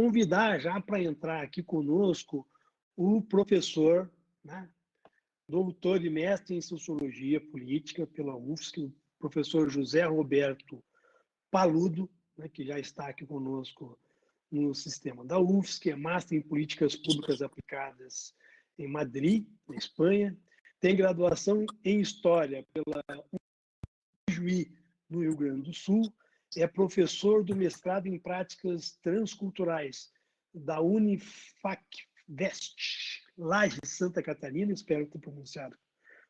convidar já para entrar aqui conosco o professor, né, doutor e mestre em Sociologia Política pela UFSC, o professor José Roberto Paludo, né, que já está aqui conosco no sistema da UFSC, que é Master em Políticas Públicas Aplicadas em Madrid, na Espanha. Tem graduação em História pela Juí, no Rio Grande do Sul. É professor do mestrado em Práticas Transculturais da Unifacvest, Laje, Santa Catarina, espero ter pronunciado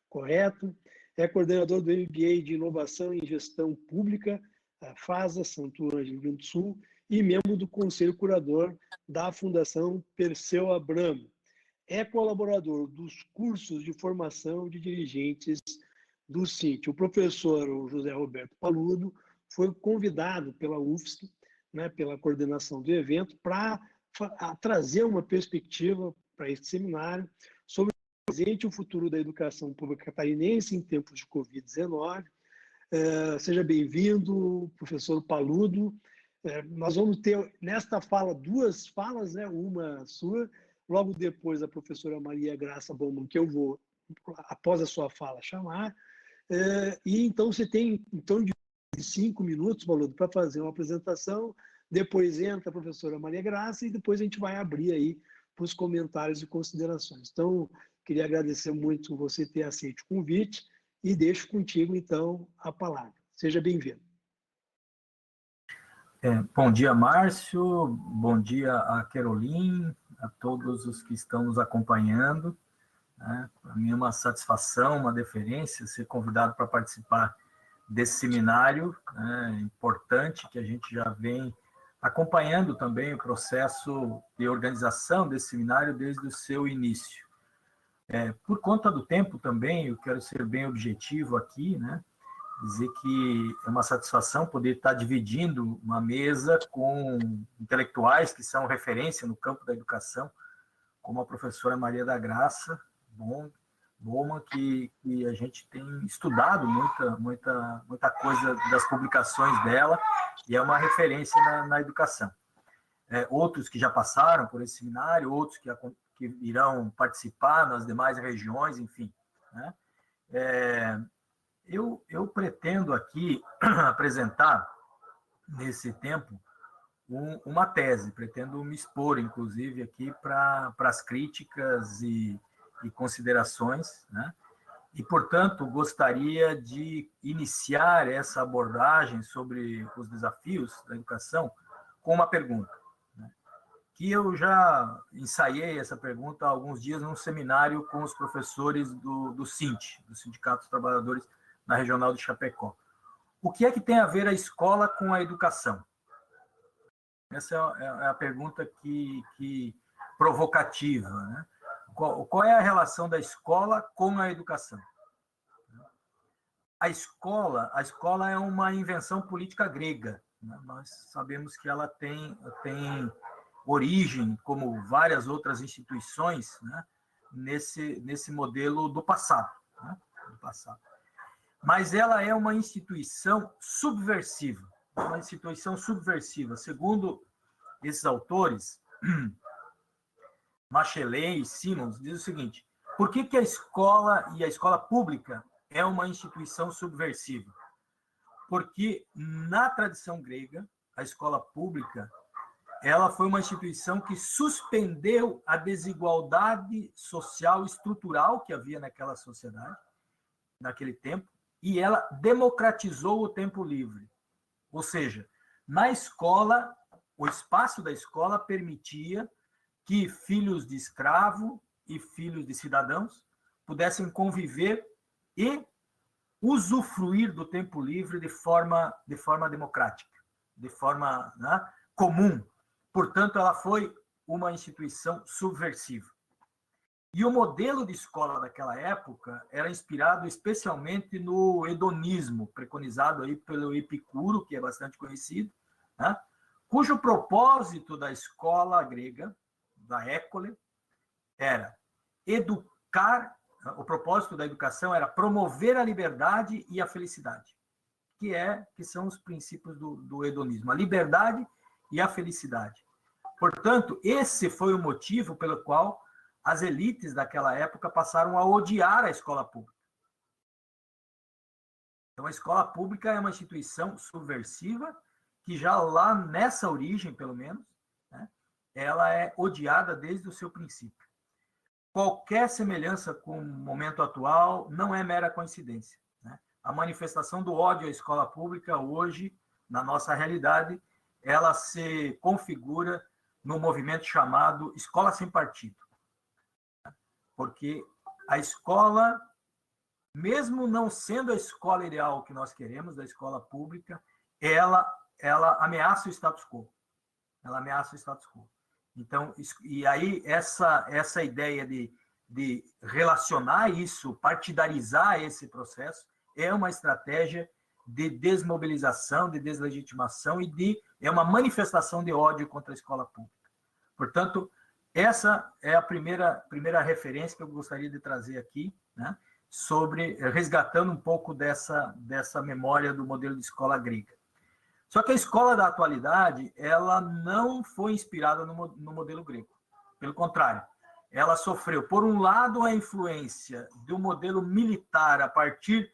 correto. É coordenador do MBA de Inovação em Gestão Pública, a FASA, Santo Ângelo, Rio Grande do Sul, e membro do Conselho Curador da Fundação Perseu Abramo. É colaborador dos cursos de formação de dirigentes do CIT. O professor José Roberto Paludo foi convidado pela UFSC, né, pela coordenação do evento, para trazer uma perspectiva para este seminário sobre o presente e o futuro da educação pública catarinense em tempos de Covid-19. Seja bem-vindo, professor Paludo. Nós vamos ter, nesta fala, duas falas, né? Uma sua, logo depois a professora Maria Graça Bowman, que eu vou, após a sua fala, chamar. E então você tem em torno de 5 minutos, Paludo, para fazer uma apresentação, depois entra a professora Maria Graça e depois a gente vai abrir aí para os comentários e considerações. Então, queria agradecer muito você ter aceito o convite e deixo contigo, então, a palavra. Seja bem-vindo. Bom dia, Márcio. Bom dia a Caroline, a todos os que estão nos acompanhando. Para mim é uma satisfação, uma deferência ser convidado para participar desse seminário importante que a gente já vem acompanhando também o processo de organização desse seminário desde o seu início. Por conta do tempo também, eu quero ser bem objetivo aqui, né? Dizer que é uma satisfação poder estar dividindo uma mesa com intelectuais que são referência no campo da educação, como a professora Maria da Graça Bowman, que a gente tem estudado muita coisa das publicações dela, e é uma referência na educação. Outros que já passaram por esse seminário, outros que irão participar nas demais regiões, enfim, né? Eu pretendo aqui apresentar, nesse tempo, uma tese, pretendo me expor, inclusive, aqui para as críticas e considerações, né? E, portanto, gostaria de iniciar essa abordagem sobre os desafios da educação com uma pergunta, né? Que eu já ensaiei essa pergunta há alguns dias num seminário com os professores do SINT, do Sindicato dos Trabalhadores na Regional de Chapecó. O que é que tem a ver a escola com a educação? Essa é a pergunta provocativa, né? Qual é a relação da escola com a educação? A escola é uma invenção política grega, né? Nós sabemos que ela tem origem, como várias outras instituições, né? nesse modelo do passado, né? Mas ela é uma instituição subversiva. Segundo esses autores, Machelet e Simons, diz o seguinte: por que a escola e a escola pública é uma instituição subversiva? Porque, na tradição grega, a escola pública ela foi uma instituição que suspendeu a desigualdade social estrutural que havia naquela sociedade, naquele tempo, e ela democratizou o tempo livre. Ou seja, na escola, o espaço da escola permitia que filhos de escravo e filhos de cidadãos pudessem conviver e usufruir do tempo livre de forma democrática, de forma, né, comum. Portanto, ela foi uma instituição subversiva. E o modelo de escola daquela época era inspirado especialmente no hedonismo, preconizado aí pelo Epicuro, que é bastante conhecido, né? Cujo propósito da escola grega, da école, era educar, o propósito da educação era promover a liberdade e a felicidade, que são os princípios do hedonismo, a liberdade e a felicidade. Portanto, esse foi o motivo pelo qual as elites daquela época passaram a odiar a escola pública. Então, a escola pública é uma instituição subversiva que já lá nessa origem, pelo menos, né, ela é odiada desde o seu princípio. Qualquer semelhança com o momento atual não é mera coincidência, né? A manifestação do ódio à escola pública hoje, na nossa realidade, ela se configura no movimento chamado Escola Sem Partido. Porque a escola, mesmo não sendo a escola ideal que nós queremos, da escola pública, ela ameaça o status quo. Ela ameaça o status quo. Então, e aí essa ideia de relacionar isso, partidarizar esse processo, é uma estratégia de desmobilização, de deslegitimação e é uma manifestação de ódio contra a escola pública. Portanto, essa é a primeira referência que eu gostaria de trazer aqui, né, resgatando um pouco dessa memória do modelo de escola grega. Só que a escola da atualidade, ela não foi inspirada no modelo grego. Pelo contrário, ela sofreu, por um lado, a influência do modelo militar a partir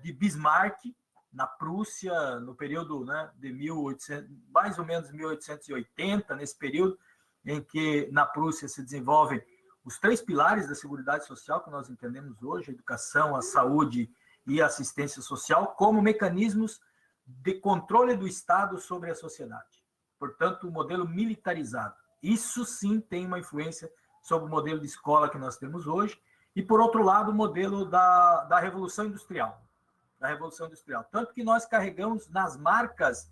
de Bismarck, na Prússia, no período, né, de 1800, mais ou menos 1880, nesse período em que na Prússia se desenvolvem os 3 pilares da Seguridade Social que nós entendemos hoje, a educação, a saúde e a assistência social, como mecanismos de controle do Estado sobre a sociedade. Portanto, o modelo militarizado. Isso sim tem uma influência sobre o modelo de escola que nós temos hoje. E, por outro lado, o modelo da Revolução Industrial. Da Revolução Industrial. Tanto que nós carregamos nas marcas,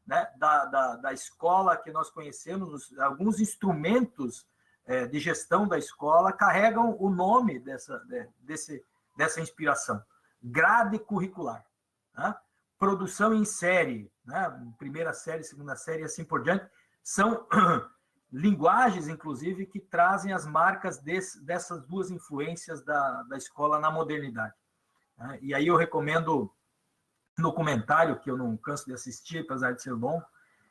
né, da escola que nós conhecemos, alguns instrumentos de gestão da escola carregam o nome dessa inspiração. Grade curricular, né? Produção em série, né? Primeira série, segunda série e assim por diante, são linguagens, inclusive, que trazem as marcas dessas duas influências da escola na modernidade. Né? E aí eu recomendo um documentário que eu não canso de assistir, apesar de ser bom,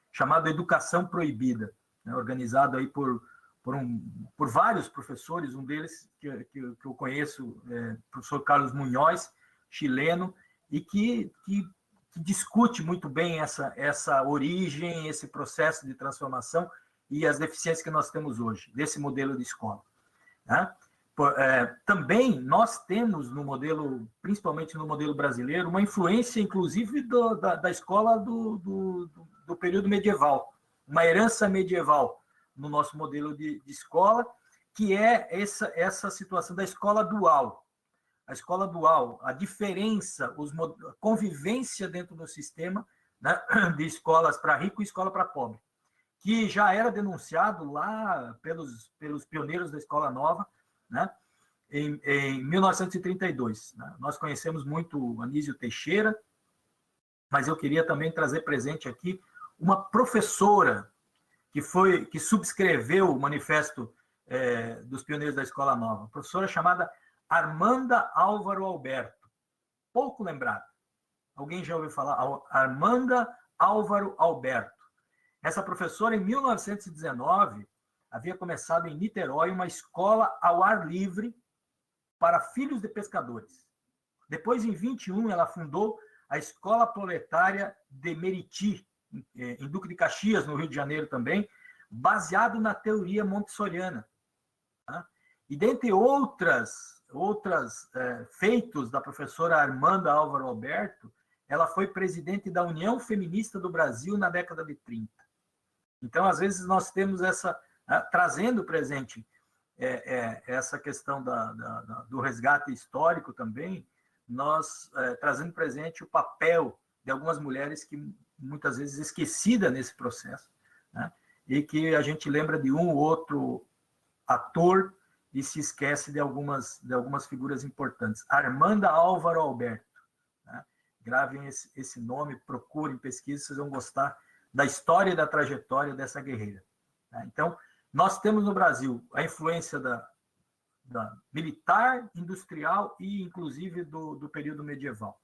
chamado Educação Proibida, né? Organizado aí por vários professores, um deles que eu conheço, o professor Carlos Munhoz, chileno, e que discute muito bem essa origem, esse processo de transformação e as deficiências que nós temos hoje, desse modelo de escola. Né? Também nós temos no modelo, principalmente no modelo brasileiro, uma influência, inclusive, da escola do período medieval, uma herança medieval no nosso modelo de escola, que é essa situação da escola dual. A escola dual, a diferença, a convivência dentro do sistema, né, de escolas para rico e escola para pobre, que já era denunciado lá pelos pioneiros da Escola Nova, né, em 1932. Né? Nós conhecemos muito o Anísio Teixeira, mas eu queria também trazer presente aqui uma professora que subscreveu o manifesto dos pioneiros da Escola Nova, uma professora chamada Armanda Álvaro Alberto, pouco lembrada. Alguém já ouviu falar? Armanda Álvaro Alberto. Essa professora, em 1919, havia começado em Niterói uma escola ao ar livre para filhos de pescadores. Depois, em 21, ela fundou a Escola Proletária de Meriti, em Duque de Caxias, no Rio de Janeiro também, baseado na teoria montessoriana. Tá? E dentre outros feitos da professora Armanda Álvaro Alberto, ela foi presidente da União Feminista do Brasil na década de 30. Então, às vezes, nós temos trazendo presente essa questão do resgate histórico também, nós trazendo presente o papel de algumas mulheres que muitas vezes esquecida nesse processo, né? E que a gente lembra de um ou outro ator e se esquece de algumas figuras importantes. Armanda Álvaro Alberto. Né? Gravem esse nome, procurem, pesquisem, vocês vão gostar da história e da trajetória dessa guerreira. Né? Então, nós temos no Brasil a influência da militar, industrial e, inclusive, do período medieval.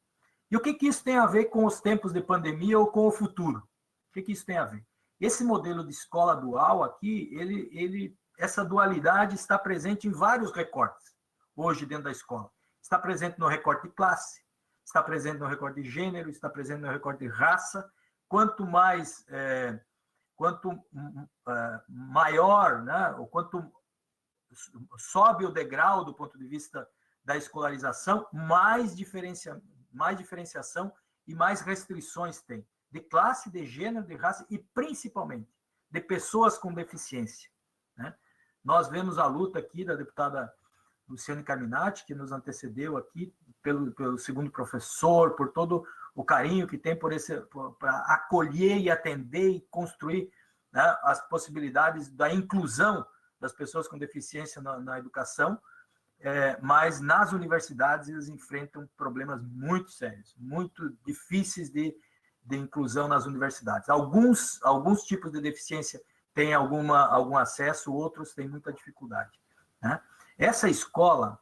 E o que isso tem a ver com os tempos de pandemia ou com o futuro? O que isso tem a ver? Esse modelo de escola dual aqui, essa dualidade está presente em vários recortes, hoje dentro da escola. Está presente no recorte de classe, está presente no recorte de gênero, está presente no recorte de raça. Quanto maior, né, ou quanto sobe o degrau do ponto de vista da escolarização, mais diferenciação e mais restrições tem, de classe, de gênero, de raça e, principalmente, de pessoas com deficiência. Né? Nós vemos a luta aqui da deputada Luciane Carminati, que nos antecedeu aqui, pelo segundo professor, por todo o carinho que tem para acolher e atender e construir, né, as possibilidades da inclusão das pessoas com deficiência na educação, mas nas universidades eles enfrentam problemas muito sérios, muito difíceis de inclusão nas universidades. Alguns tipos de deficiência têm algum acesso, outros têm muita dificuldade. Né? Essa escola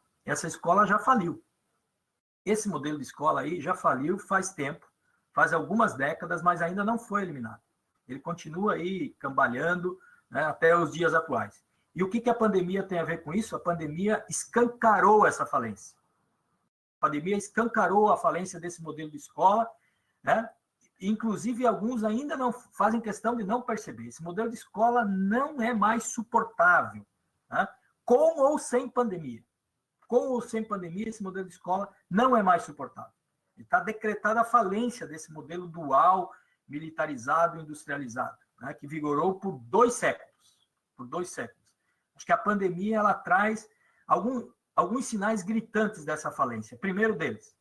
já faliu. Esse modelo de escola aí já faliu faz tempo, faz algumas décadas, mas ainda não foi eliminado. Ele continua aí cambaleando, né, até os dias atuais. E o que a pandemia tem a ver com isso? A pandemia escancarou essa falência. A pandemia escancarou a falência desse modelo de escola, né? Inclusive, alguns ainda não fazem questão de não perceber. Esse modelo de escola não é mais suportável, né? Com ou sem pandemia. Com ou sem pandemia, esse modelo de escola não é mais suportável. Está decretada a falência desse modelo dual, militarizado e industrializado, né, que vigorou por 2 séculos. Por 2 séculos. Acho que a pandemia ela traz alguns sinais gritantes dessa falência. Primeiro deles,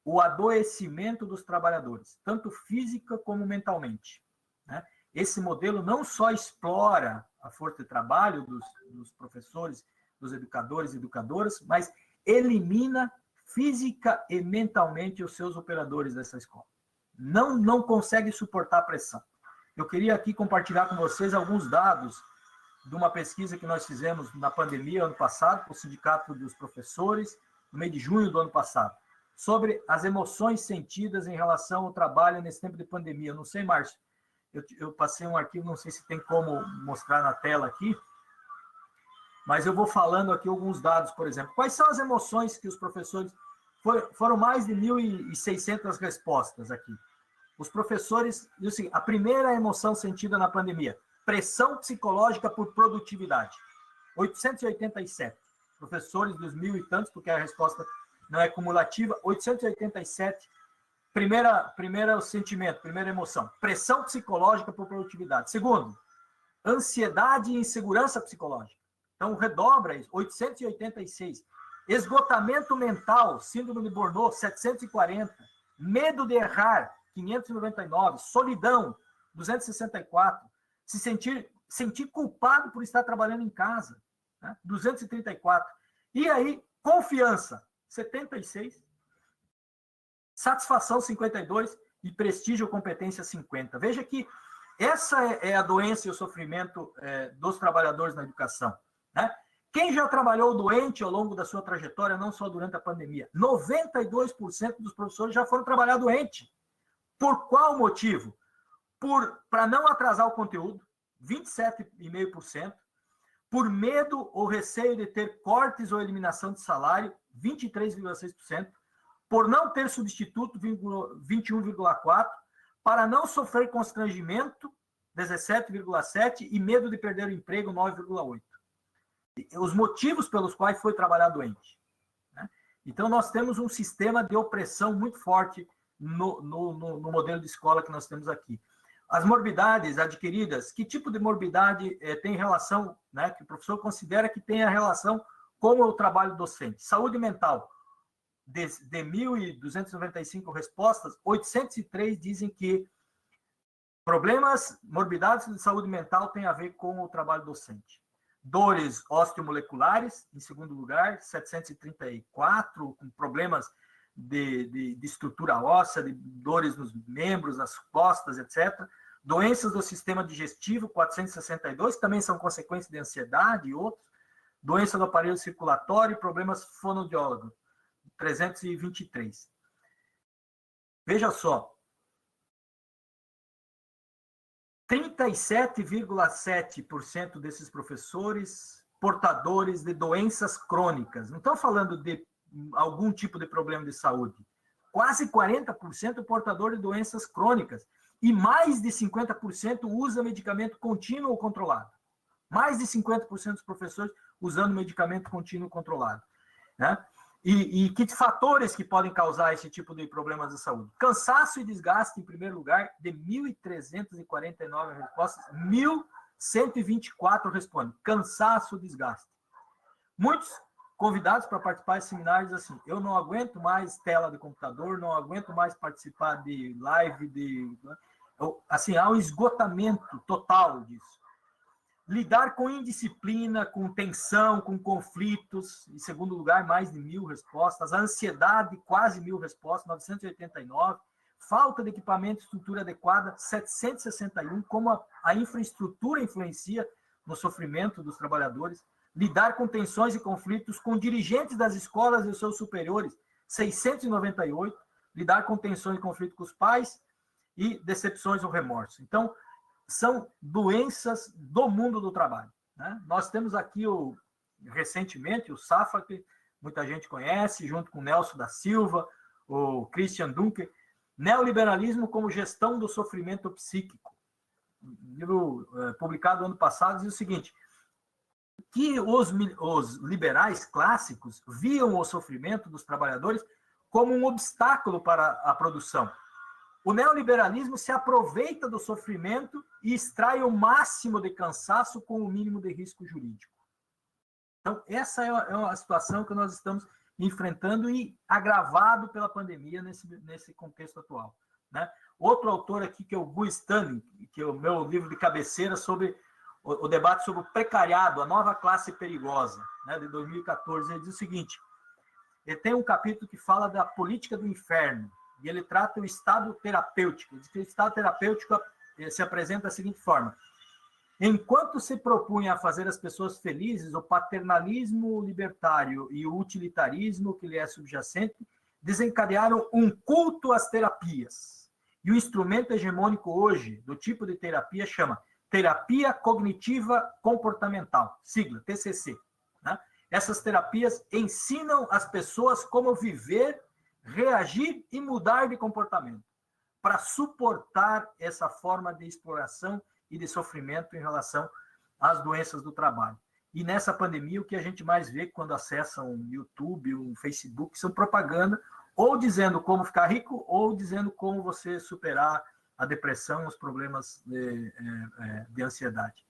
o adoecimento dos trabalhadores, tanto física como mentalmente. Né? Esse modelo não só explora a força de trabalho dos professores, dos educadores e educadoras, mas elimina física e mentalmente os seus operadores dessa escola. Não consegue suportar a pressão. Eu queria aqui compartilhar com vocês alguns dados de uma pesquisa que nós fizemos na pandemia, ano passado, com o Sindicato dos Professores, no mês de junho do ano passado, sobre as emoções sentidas em relação ao trabalho nesse tempo de pandemia. Eu não sei, Márcio, eu passei um arquivo, não sei se tem como mostrar na tela aqui, mas eu vou falando aqui alguns dados, por exemplo. Quais são as emoções que os professores... Foram mais de 1.600 respostas aqui. Os professores... A primeira emoção sentida na pandemia, pressão psicológica por produtividade. 887. Professores dos 1.000 e tantos, porque a resposta não é cumulativa. 887. Primeiro sentimento, primeira emoção. Pressão psicológica por produtividade. Segundo, ansiedade e insegurança psicológica. Então, redobra isso. 886. Esgotamento mental, síndrome de Burnout, 740. Medo de errar, 599. Solidão, 264. Se sentir culpado por estar trabalhando em casa, né? 234. E aí, confiança, 76. Satisfação, 52. E prestígio ou competência, 50. Veja que essa é a doença e o sofrimento dos trabalhadores na educação. Né? Quem já trabalhou doente ao longo da sua trajetória, não só durante a pandemia? 92% dos professores já foram trabalhar doente. Por qual motivo? Para não atrasar o conteúdo, 27,5%. Por medo ou receio de ter cortes ou eliminação de salário, 23,6%. Por não ter substituto, 21,4%. Para não sofrer constrangimento, 17,7%. E medo de perder o emprego, 9,8%. Os motivos pelos quais foi trabalhar doente. Né? Então, nós temos um sistema de opressão muito forte no modelo de escola que nós temos aqui. As morbidades adquiridas, que tipo de morbidade tem relação, né, que o professor considera que tem a relação com o trabalho docente? Saúde mental, de 1.295 respostas, 803 dizem que morbidades de saúde mental têm a ver com o trabalho docente. Dores osteomoleculares, em segundo lugar, 734, com problemas de estrutura óssea, de dores nos membros, nas costas, etc. Doenças do sistema digestivo, 462, também são consequências de ansiedade e outros. Doença do aparelho circulatório, problemas fonoaudiólogos, 323. Veja só, 37,7% desses professores portadores de doenças crônicas. Não estão falando de algum tipo de problema de saúde. Quase 40% portador de doenças crônicas. E mais de 50% usa medicamento contínuo ou controlado. Mais de 50% dos professores usando medicamento contínuo controlado. Né? E que fatores que podem causar esse tipo de problemas de saúde? Cansaço e desgaste, em primeiro lugar, de 1.349 respostas, 1.124 respondem. Cansaço e desgaste. Muitos convidados para participar de seminários assim, eu não aguento mais tela de computador, não aguento mais participar de live, assim, há um esgotamento total disso. Lidar com indisciplina, com tensão, com conflitos, em segundo lugar, mais de 1.000 respostas. A ansiedade, quase 1.000 respostas, 989. Falta de equipamento e estrutura adequada, 761. Como a infraestrutura influencia no sofrimento dos trabalhadores. Lidar com tensões e conflitos com dirigentes das escolas e os seus superiores, 698. Lidar com tensões e conflitos com os pais e decepções ou remorso. Então, são doenças do mundo do trabalho. Né? Nós temos aqui, recentemente, o SAFA, que muita gente conhece, junto com o Nelson da Silva, o Christian Dunker, Neoliberalismo como Gestão do Sofrimento Psíquico. Um livro publicado ano passado diz o seguinte, que os liberais clássicos viam o sofrimento dos trabalhadores como um obstáculo para a produção. O neoliberalismo se aproveita do sofrimento e extrai o máximo de cansaço com o mínimo de risco jurídico. Então, essa é a situação que nós estamos enfrentando e agravado pela pandemia nesse contexto atual. Né? Outro autor aqui, que é o Guy Stanley, que é o meu livro de cabeceira sobre o debate sobre o precariado, a nova classe perigosa, né, de 2014, ele diz o seguinte, ele tem um capítulo que fala da política do inferno, e ele trata o estado terapêutico. Ele diz que o estado terapêutico se apresenta da seguinte forma. Enquanto se propunha a fazer as pessoas felizes, o paternalismo libertário e o utilitarismo que lhe é subjacente desencadearam um culto às terapias. E o instrumento hegemônico hoje, do tipo de terapia, chama Terapia Cognitiva Comportamental, sigla, TCC. Né? Essas terapias ensinam as pessoas como viver, reagir e mudar de comportamento para suportar essa forma de exploração e de sofrimento em relação às doenças do trabalho. E nessa pandemia, o que a gente mais vê quando acessa um YouTube, um Facebook, são propaganda, ou dizendo como ficar rico, ou dizendo como você superar a depressão, os problemas de ansiedade.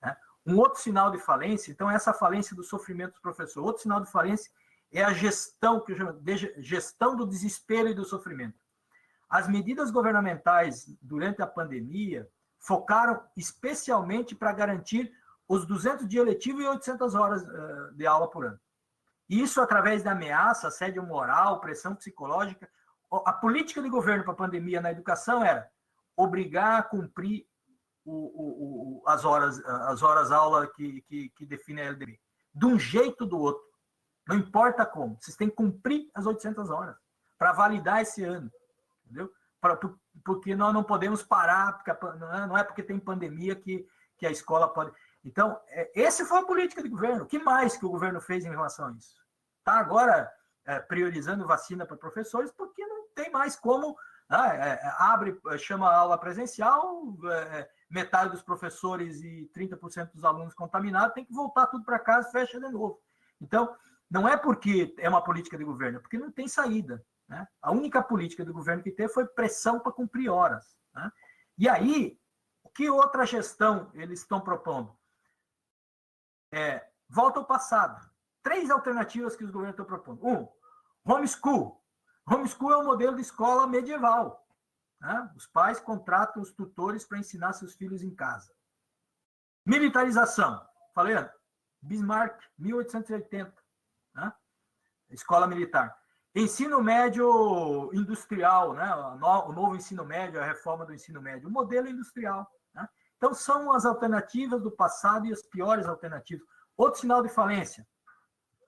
Né? Um outro sinal de falência, então, essa falência do sofrimento do professor. Outro sinal de falência é a gestão, que eu chamo de gestão do desespero e do sofrimento. As medidas governamentais durante a pandemia focaram especialmente para garantir os 200 dias letivos e 800 horas de aula por ano. Isso através da ameaça, assédio moral, pressão psicológica. A política de governo para a pandemia na educação era obrigar a cumprir as horas aula que define a LDB. De um jeito ou do outro. Não importa como. Vocês têm que cumprir as 800 horas para validar esse ano. Entendeu? Porque nós não podemos parar, porque não é porque tem pandemia que a escola pode... Então, essa foi a política de governo. O que mais que o governo fez em relação a isso? Está agora priorizando vacina para professores porque não tem mais como... chama a aula presencial, metade dos professores e 30% dos alunos contaminados, tem que voltar tudo para casa e fecha de novo. Então, não é porque é uma política de governo, é porque não tem saída. Né? A única política do governo que teve foi pressão para cumprir horas. Né? E aí, o que outra gestão eles estão propondo? Volta ao passado. 3 alternativas que os governos estão propondo. Homeschool. Homeschool é um modelo de escola medieval. Né? Os pais contratam os tutores para ensinar seus filhos em casa. Militarização. Falei, Bismarck, 1880. Né? Escola militar. Ensino médio industrial, né? O novo ensino médio, a reforma do ensino médio, o modelo industrial. Né? Então, são as alternativas do passado e as piores alternativas. Outro sinal de falência.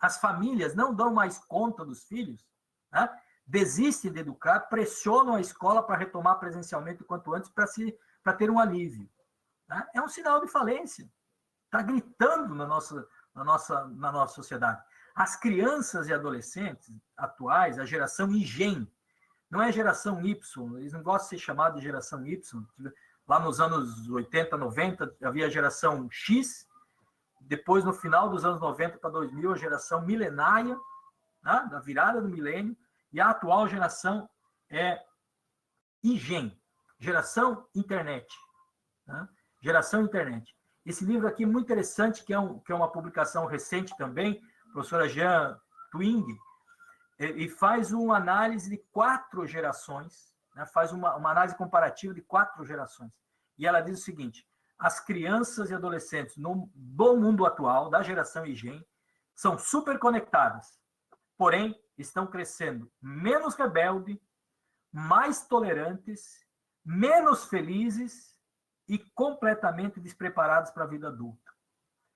As famílias não dão mais conta dos filhos, né? Desistem de educar, pressionam a escola para retomar presencialmente o quanto antes para ter um alívio. Tá? É um sinal de falência. Está gritando na nossa sociedade. As crianças e adolescentes atuais, a geração IGEM, não é geração Y, eles não gostam de ser chamados de geração Y. Lá nos anos 80, 90, havia a geração X, depois, no final dos anos 90 para 2000, a geração milenária, né, da virada do milênio, e a atual geração é IGEM, geração internet. Né? Geração internet. Esse livro aqui é muito interessante, que é uma publicação recente também, professora Jean Twing, e faz uma análise de 4 gerações, né? Faz uma análise comparativa de 4 gerações. E ela diz o seguinte: as crianças e adolescentes do mundo atual, da geração IGEM, são super conectadas, porém estão crescendo menos rebeldes, mais tolerantes, menos felizes e completamente despreparados para a vida adulta.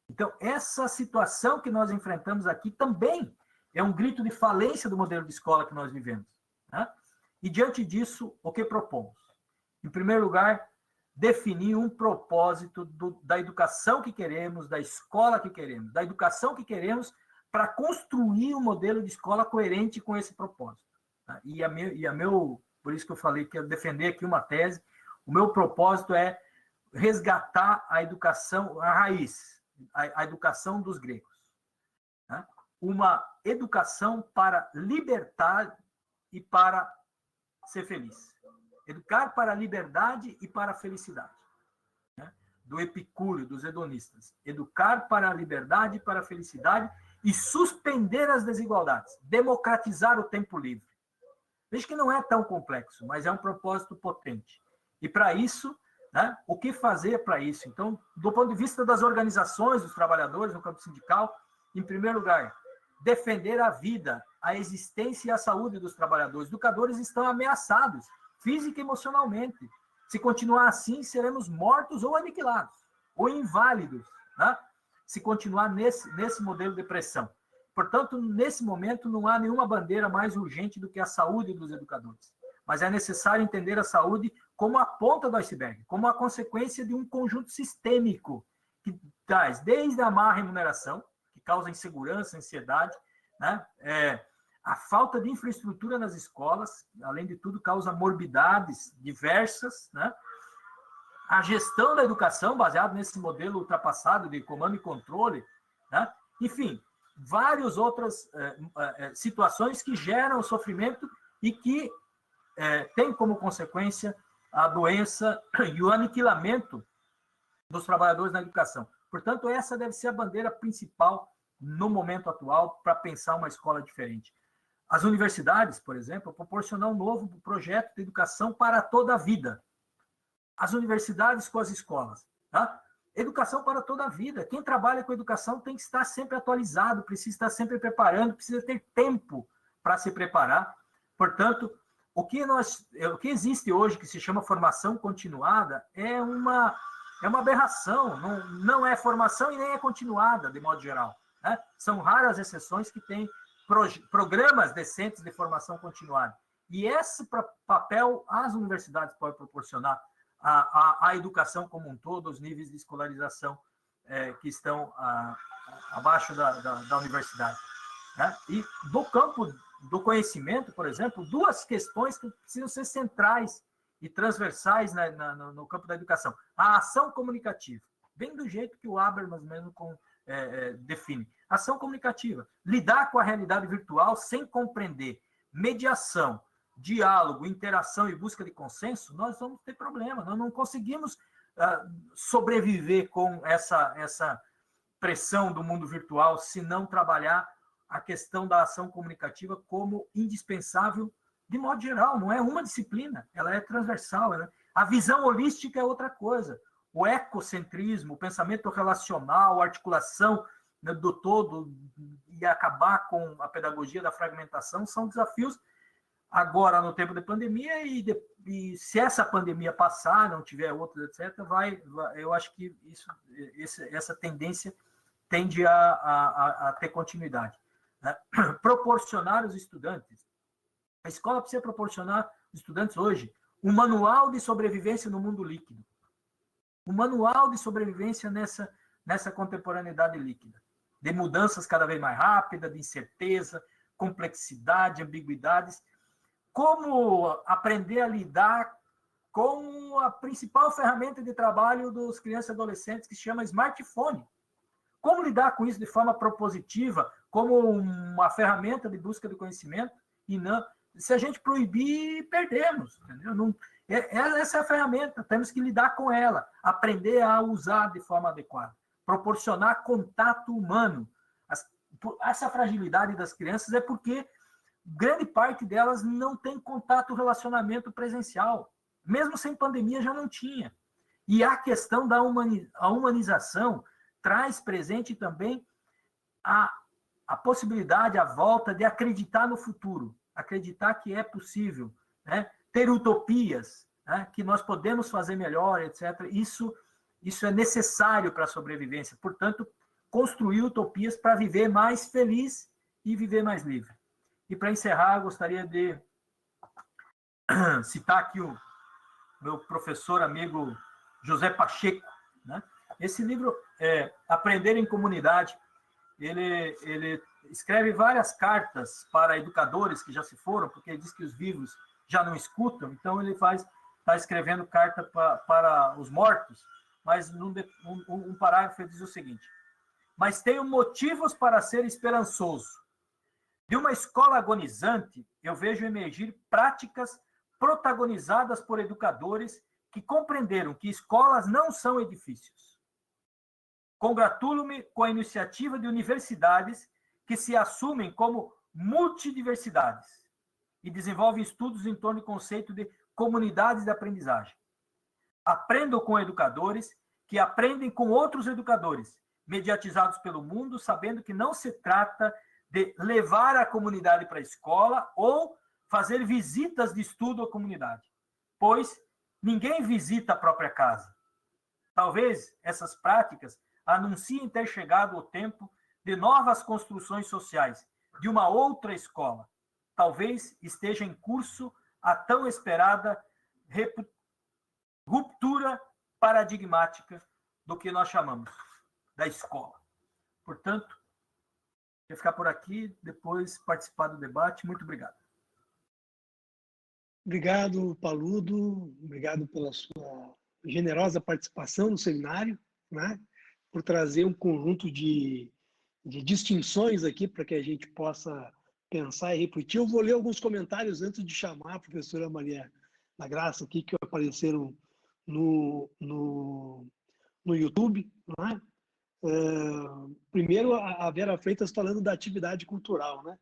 Então, essa situação que nós enfrentamos aqui também é um grito de falência do modelo de escola que nós vivemos. Né? E, diante disso, o que propomos? Em primeiro lugar, definir um propósito da educação que queremos, da escola que queremos, da educação que queremos, para construir um modelo de escola coerente com esse propósito. Tá? Por isso que eu falei que eu defender aqui uma tese, o meu propósito é resgatar a educação, a raiz, a educação dos gregos. Né? Uma educação para libertar e para ser feliz. Educar para a liberdade e para a felicidade. Né? Do Epicúrio, dos hedonistas. Educar para a liberdade e para a felicidade e suspender as desigualdades. Democratizar o tempo livre. Veja que não é tão complexo, mas é um propósito potente. E para isso, né, o que fazer para isso? Então, do ponto de vista das organizações, dos trabalhadores no campo sindical, em primeiro lugar, defender a vida, a existência e a saúde dos trabalhadores. Os educadores estão ameaçados, física e emocionalmente. Se continuar assim, seremos mortos ou aniquilados, ou inválidos, né? Se continuar nesse modelo de pressão. Portanto, nesse momento, não há nenhuma bandeira mais urgente do que a saúde dos educadores. Mas é necessário entender a saúde como a ponta do iceberg, como a consequência de um conjunto sistêmico que traz desde a má remuneração, que causa insegurança, ansiedade, né? A falta de infraestrutura nas escolas, além de tudo, causa morbidades diversas, né? A gestão da educação, baseada nesse modelo ultrapassado de comando e controle, né? Enfim, várias outras situações que geram sofrimento e que têm como consequência a doença e o aniquilamento dos trabalhadores na educação. Portanto, essa deve ser a bandeira principal no momento atual para pensar uma escola diferente. As universidades, por exemplo, proporcionar um novo projeto de educação para toda a vida. As universidades com as escolas. Tá? Educação para toda a vida. Quem trabalha com educação tem que estar sempre atualizado, precisa estar sempre preparando, precisa ter tempo para se preparar. Portanto, o que existe hoje, que se chama formação continuada, é uma aberração. Não é formação e nem é continuada, de modo geral. Né? São raras exceções que têm programas decentes de formação continuada. E esse papel as universidades podem proporcionar à educação como um todo, os níveis de escolarização que estão abaixo da universidade. Né? E do campo do conhecimento, por exemplo, 2 questões que precisam ser centrais e transversais no campo da educação. A ação comunicativa, bem do jeito que o Habermas mesmo define. Ação comunicativa, lidar com a realidade virtual sem compreender mediação, diálogo, interação e busca de consenso, nós vamos ter problema. Nós não conseguimos sobreviver com essa pressão do mundo virtual se não trabalhar a questão da ação comunicativa como indispensável de modo geral. Não é uma disciplina, ela é transversal. A visão holística é outra coisa. O ecocentrismo, o pensamento relacional, a articulação do todo e acabar com a pedagogia da fragmentação são desafios agora no tempo da pandemia e se essa pandemia passar, não tiver outras, etc., eu acho que essa tendência tende a ter continuidade. Né? Proporcionar aos estudantes. A escola precisa proporcionar aos estudantes hoje um manual de sobrevivência no mundo líquido. um manual de sobrevivência nessa contemporaneidade líquida, de mudanças cada vez mais rápidas, de incerteza, complexidade, ambiguidades. Como aprender a lidar com a principal ferramenta de trabalho dos crianças e adolescentes, que se chama smartphone. Como lidar com isso de forma propositiva, como uma ferramenta de busca de conhecimento, e não... Se a gente proibir, perdemos. Entendeu? Não, essa é a ferramenta, temos que lidar com ela, aprender a usar de forma adequada, proporcionar contato humano. Essa fragilidade das crianças é porque grande parte delas não tem contato, relacionamento presencial. Mesmo sem pandemia, já não tinha. E a questão da humanização traz presente também a possibilidade, a volta de acreditar no futuro, acreditar que é possível, né? Ter utopias, né? Que nós podemos fazer melhor, etc. Isso é necessário para a sobrevivência. Portanto, construir utopias para viver mais feliz e viver mais livre. E para encerrar, gostaria de citar aqui o meu professor amigo José Pacheco, né? Esse livro, Aprender em Comunidade, ele escreve várias cartas para educadores que já se foram, porque ele diz que os vivos já não escutam, então ele está escrevendo carta para os mortos, mas um parágrafo ele diz o seguinte: mas tenho motivos para ser esperançoso. De uma escola agonizante, eu vejo emergir práticas protagonizadas por educadores que compreenderam que escolas não são edifícios. Congratulo-me com a iniciativa de universidades que se assumem como multidiversidades e desenvolvem estudos em torno do conceito de comunidades de aprendizagem. Aprendo com educadores que aprendem com outros educadores, mediatizados pelo mundo, sabendo que não se trata de levar a comunidade para a escola ou fazer visitas de estudo à comunidade, pois ninguém visita a própria casa. Talvez essas práticas anunciem ter chegado o tempo de novas construções sociais, de uma outra escola. Talvez esteja em curso a tão esperada ruptura paradigmática do que nós chamamos da escola. Portanto, vou ficar por aqui, depois participar do debate. Muito obrigado. Obrigado, Paludo. Obrigado pela sua generosa participação no seminário, né? Por trazer um conjunto de distinções aqui para que a gente possa pensar e refletir. Eu vou ler alguns comentários antes de chamar a professora Maria da Graça aqui, que apareceram no YouTube, né? Primeiro, a Vera Freitas falando da atividade cultural, né?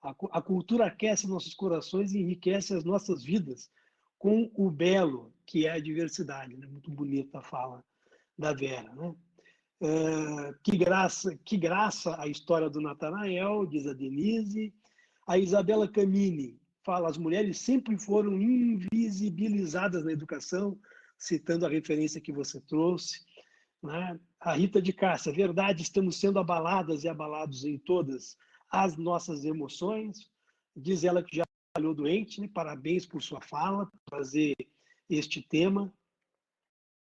A cultura aquece nossos corações e enriquece as nossas vidas com o belo, que é a diversidade, né? Muito bonita a fala da Vera, né? Que graça a história do Natanael, diz a Denise. A Isabela Camini fala: as mulheres sempre foram invisibilizadas na educação, citando a referência que você trouxe, né? A Rita de Cássia: verdade, estamos sendo abaladas e abalados em todas as nossas emoções. Diz ela que já falhou doente, né? Parabéns por sua fala, por trazer este tema.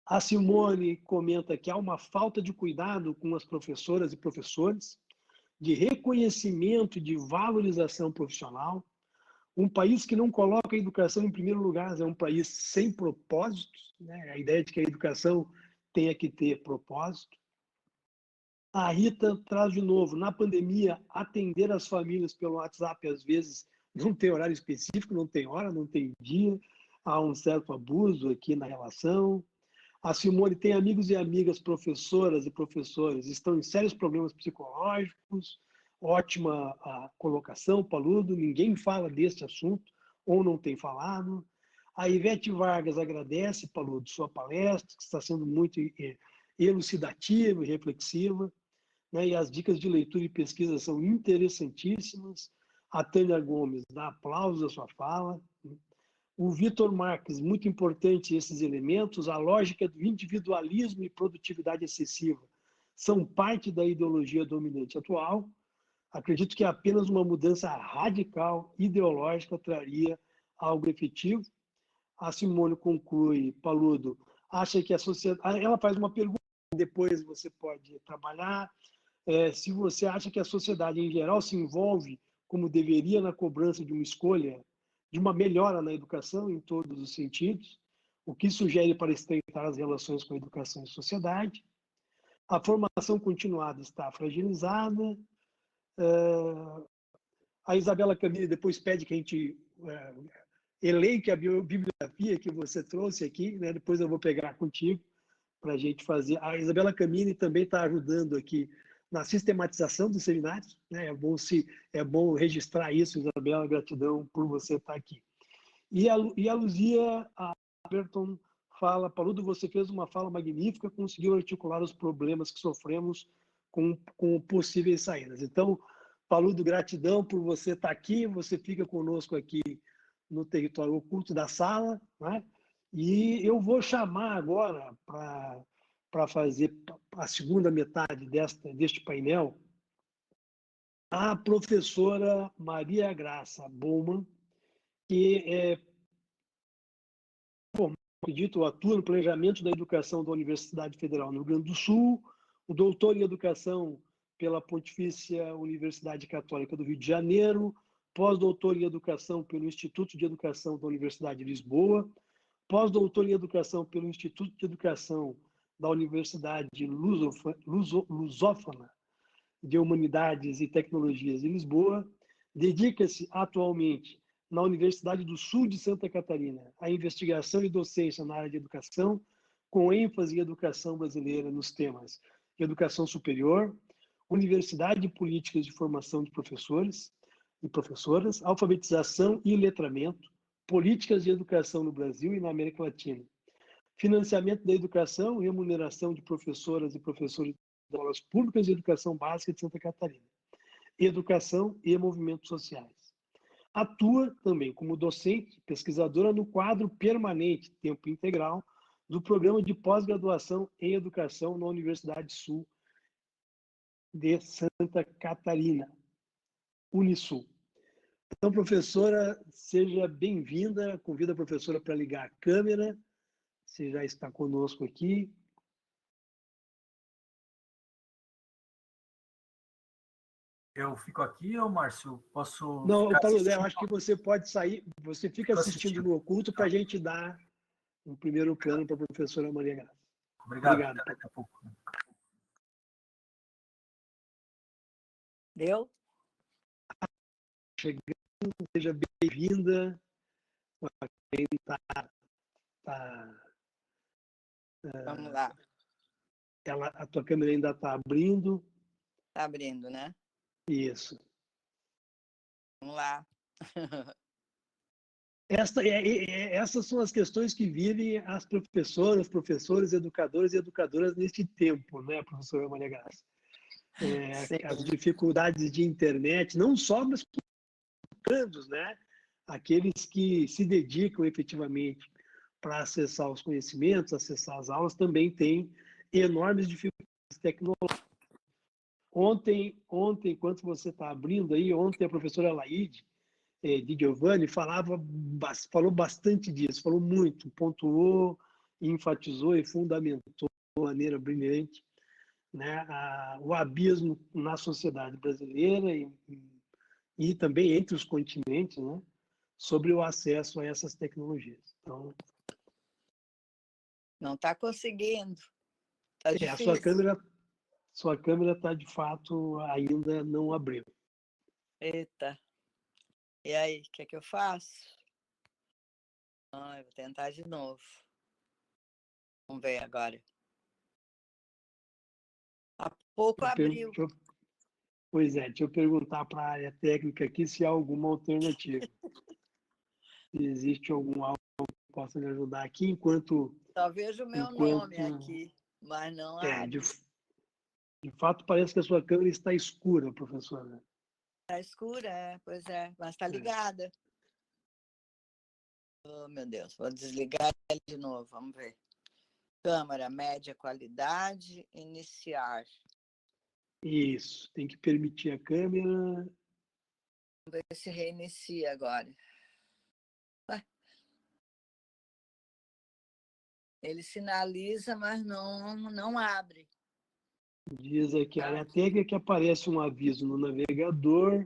A Simone comenta que há uma falta de cuidado com as professoras e professores, de reconhecimento e de valorização profissional. Um país que não coloca a educação em primeiro lugar é um país sem propósitos, né? A ideia de que a educação tenha que ter propósito. A Rita traz de novo: na pandemia, atender as famílias pelo WhatsApp, às vezes, não tem horário específico, não tem hora, não tem dia, há um certo abuso aqui na relação. A Simone: tem amigos e amigas, professoras e professores, estão em sérios problemas psicológicos. Ótima a colocação, Paludo. Ninguém fala desse assunto, ou não tem falado. A Ivete Vargas agradece, Paludo, sua palestra, que está sendo muito elucidativa e reflexiva, né? E as dicas de leitura e pesquisa são interessantíssimas. A Tânia Gomes dá aplausos à sua fala. O Vitor Marques: muito importante esses elementos. A lógica do individualismo e produtividade excessiva são parte da ideologia dominante atual. Acredito que apenas uma mudança radical, ideológica, traria algo efetivo. A Simone conclui, Paludo: acha que a sociedade... Ela faz uma pergunta, depois você pode trabalhar. Se você acha que a sociedade, em geral, se envolve como deveria na cobrança de uma escolha, de uma melhora na educação em todos os sentidos, o que sugere para estreitar as relações com a educação e sociedade. A formação continuada está fragilizada. A Isabela Camille depois pede que a gente elenque a bibliografia que você trouxe aqui, né? Depois eu vou pegar contigo para a gente fazer. A Isabela Camille também está ajudando aqui na sistematização dos seminários, né? É bom registrar isso, Isabela, gratidão por você estar aqui. E a Luzia Aberton fala: Paludo, você fez uma fala magnífica, conseguiu articular os problemas que sofremos com possíveis saídas. Então, Paludo, gratidão por você estar aqui, você fica conosco aqui no território oculto da sala, né? E eu vou chamar agora para fazer a segunda metade deste painel a professora Maria Graça Bowman, que acredito, atua no planejamento da educação da Universidade Federal no Rio Grande do Sul, o doutor em educação pela Pontifícia Universidade Católica do Rio de Janeiro, pós-doutor em educação pelo Instituto de Educação da Universidade de Lisboa, pós-doutor em educação pelo Instituto de Educação da Universidade Lusófona de Humanidades e Tecnologias de Lisboa, dedica-se atualmente na Universidade do Sul de Santa Catarina à investigação e docência na área de educação, com ênfase em educação brasileira nos temas de educação superior, universidade e políticas de formação de professores e professoras, alfabetização e letramento, políticas de educação no Brasil e na América Latina, financiamento da educação e remuneração de professoras e professores de escolas públicas de educação básica de Santa Catarina, educação e movimentos sociais. Atua também como docente, pesquisadora no quadro permanente, tempo integral, do programa de pós-graduação em educação na Universidade Sul de Santa Catarina, Unisul. Então, professora, seja bem-vinda. Convido a professora para ligar a câmera. Você já está conosco aqui. Eu fico aqui, ou Márcio? Posso. Não, Paulo, eu acho que você pode sair, você fica assistindo no oculto para a gente dar um primeiro plano para a professora Maria Graça. Obrigado. Até daqui a pouco. Deu? Chegando, seja bem-vinda. Vamos lá. A tua câmera ainda está abrindo. Está abrindo, né? Isso. Vamos lá. Essas são as questões que vivem as professoras, professores, educadores e educadoras neste tempo, né, professora Maria Graça? As dificuldades de internet, não só mas educandos, né? Aqueles que se dedicam efetivamente para acessar os conhecimentos, acessar as aulas, também têm enormes dificuldades tecnológicas. Ontem, enquanto você está abrindo aí, ontem a professora Laide de Giovanni falou bastante disso, falou muito, pontuou, enfatizou e fundamentou de maneira brilhante, né, o abismo na sociedade brasileira e também entre os continentes, né, sobre o acesso a essas tecnologias. Então, não está conseguindo. Tá difícil. Sua câmera está, de fato, ainda não abriu. Eita. E aí, o que é que eu faço? Eu vou tentar de novo. Vamos ver agora. Há pouco abriu. Pois é, deixa eu perguntar para a área técnica aqui se há alguma alternativa. Se existe algo que possa me ajudar aqui, enquanto... Só vejo o meu nome aqui, mas não abre. De fato, parece que a sua câmera está escura, professora. Está escura, pois é, mas está ligada. Oh, meu Deus, vou desligar ele de novo, vamos ver. Câmera, média qualidade, iniciar. Isso, tem que permitir a câmera. Vamos ver se reinicia agora. Ele sinaliza, mas não abre. Diz aqui, a área técnica que aparece um aviso no navegador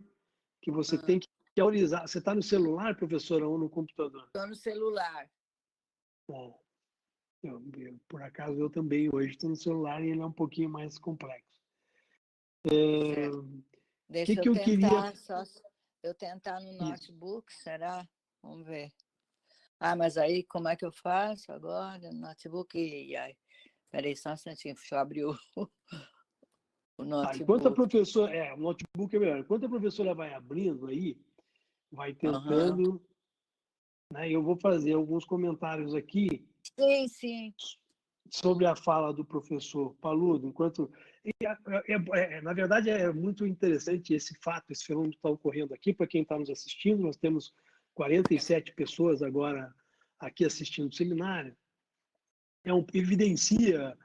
que você tem que autorizar. Você está no celular, professora, ou no computador? Estou no celular. Bom, por acaso eu também hoje estou no celular e ele é um pouquinho mais complexo. Deixa que eu tentar, queria... eu tentar no notebook, será? Vamos ver. Mas aí como é que eu faço agora? Notebook, peraí só um instantinho, deixa eu abrir o notebook. Enquanto a professora... o notebook é melhor. Enquanto a professora vai abrindo aí, vai tentando... Né, eu vou fazer alguns comentários aqui. Sim. Sobre a fala do professor Paludo, na verdade é muito interessante esse fato, esse fenômeno que está ocorrendo aqui, para quem está nos assistindo, nós temos 47 pessoas agora aqui assistindo o seminário, evidencia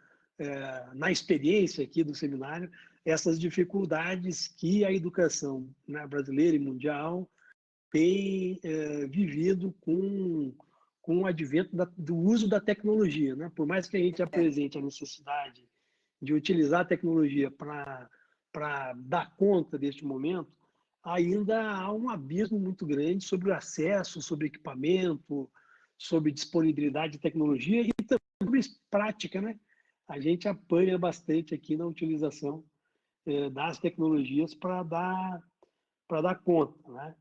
na experiência aqui do seminário essas dificuldades que a educação, né, brasileira e mundial tem vivido com o advento do uso da tecnologia, né? Por mais que a gente apresente a necessidade de utilizar a tecnologia para dar conta deste momento, ainda há um abismo muito grande sobre o acesso, sobre equipamento, sobre disponibilidade de tecnologia e também sobre prática, né? A gente apanha bastante aqui na utilização das tecnologias para dar conta, né?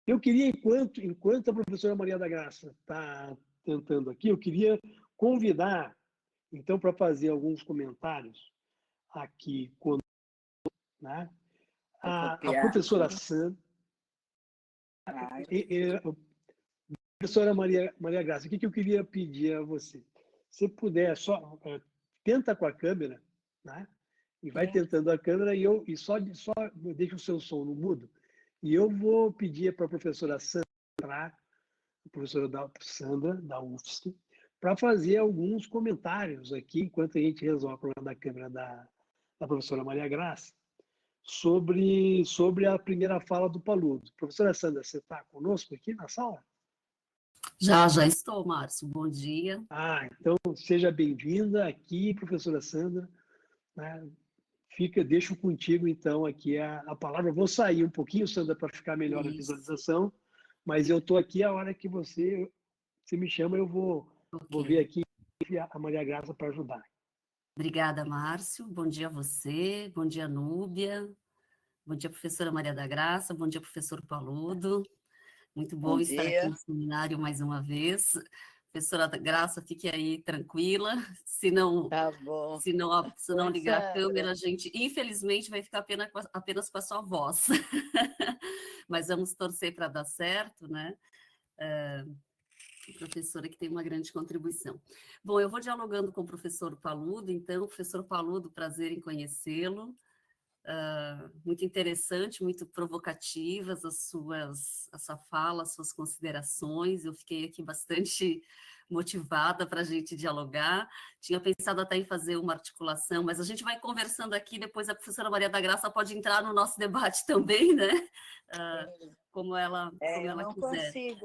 Eu queria, enquanto a professora Maria da Graça está tentando aqui, eu queria convidar, então, para fazer alguns comentários aqui conosco, né? A professora Sandra, professora Maria Graça, o que eu queria pedir a você? Se puder, só tenta com a câmera, né? E vai tentando a câmera e só deixa o seu som no mudo. E eu vou pedir para a professora Sandra, a professora Sandra, da UFSC, para fazer alguns comentários aqui, enquanto a gente resolve o problema da câmera da professora Maria Graça, sobre a primeira fala do Paludo. Professora Sandra, você está conosco aqui na sala? Já estou, Márcio. Bom dia. Então, seja bem-vinda aqui, professora Sandra. Né? Deixo contigo, então, aqui a palavra. Eu vou sair um pouquinho, Sandra, para ficar melhor a visualização, mas eu estou aqui a hora que você me chama, eu vou ver aqui a Maria Graça para ajudar. Obrigada, Márcio. Bom dia a você, bom dia, Núbia, bom dia, professora Maria da Graça, bom dia, professor Paludo. Muito bom estar aqui no seminário mais uma vez. Professora Graça, fique aí tranquila, se não ligar a câmera, a gente, infelizmente, vai ficar apenas com a sua voz. Mas vamos torcer para dar certo, né? Professora que tem uma grande contribuição. Bom, eu vou dialogando com o professor Paludo, então, professor Paludo, prazer em conhecê-lo. Muito interessante, muito provocativas a sua fala, as suas considerações. Eu fiquei aqui bastante motivada para a gente dialogar. Tinha pensado até em fazer uma articulação, mas a gente vai conversando aqui, depois a professora Maria da Graça pode entrar no nosso debate também, né? Como ela quiser.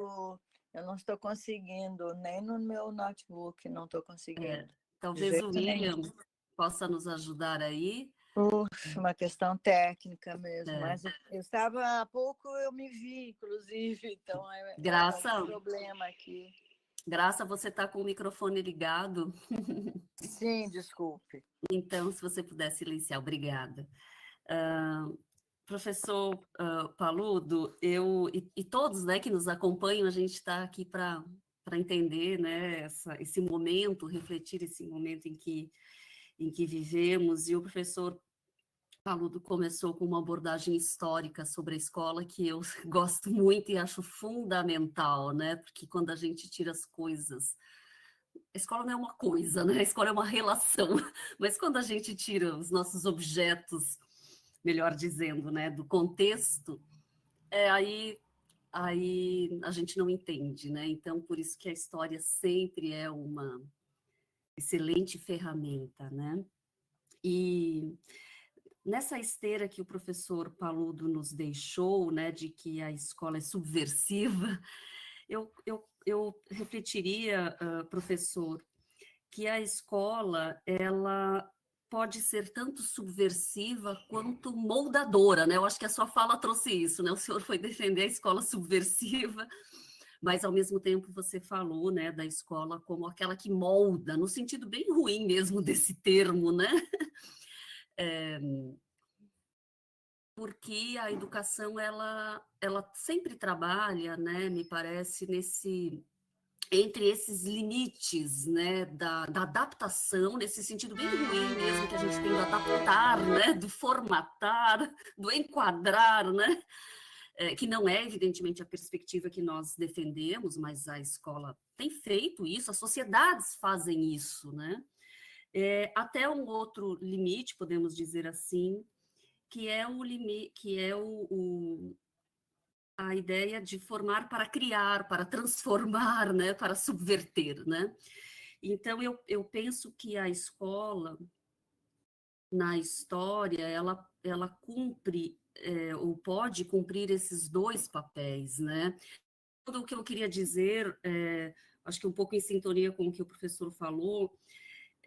Eu não estou conseguindo, nem no meu notebook, não estou conseguindo. Talvez o William possa nos ajudar aí. Puxa, uma questão técnica mesmo, mas eu estava há pouco, eu me vi, inclusive, então Graça, um problema aqui. Graça, você está com o microfone ligado? Sim, desculpe. Então, se você puder silenciar, obrigada. Professor Paludo, eu e todos, né, que nos acompanham, a gente está aqui para entender, né, esse momento, refletir esse momento em que vivemos, e o professor Paludo começou com uma abordagem histórica sobre a escola que eu gosto muito e acho fundamental, né, porque quando a gente tira as coisas, a escola não é uma coisa, né, a escola é uma relação, mas quando a gente tira os nossos objetos, melhor dizendo, né, do contexto, aí a gente não entende, né, então por isso que a história sempre é uma excelente ferramenta, né, e nessa esteira que o professor Paludo nos deixou, né, de que a escola é subversiva, eu eu refletiria, professor, que a escola, ela pode ser tanto subversiva quanto moldadora, né? Eu acho que a sua fala trouxe isso, né? O senhor foi defender a escola subversiva, mas ao mesmo tempo você falou, né, da escola como aquela que molda, no sentido bem ruim mesmo desse termo, né? Porque a educação, ela sempre trabalha, né, me parece, entre esses limites, né, da adaptação, nesse sentido bem ruim mesmo que a gente tem do adaptar, né, do formatar, do enquadrar, né, que não é, evidentemente, a perspectiva que nós defendemos, mas a escola tem feito isso, as sociedades fazem isso, né, até um outro limite, podemos dizer assim, que é o limite, que é a ideia de formar para criar, para transformar, né, para subverter, né? Então, eu penso que a escola, na história, ela cumpre, ou pode cumprir esses dois papéis, né? Tudo o que eu queria dizer, acho que um pouco em sintonia com o que o professor falou,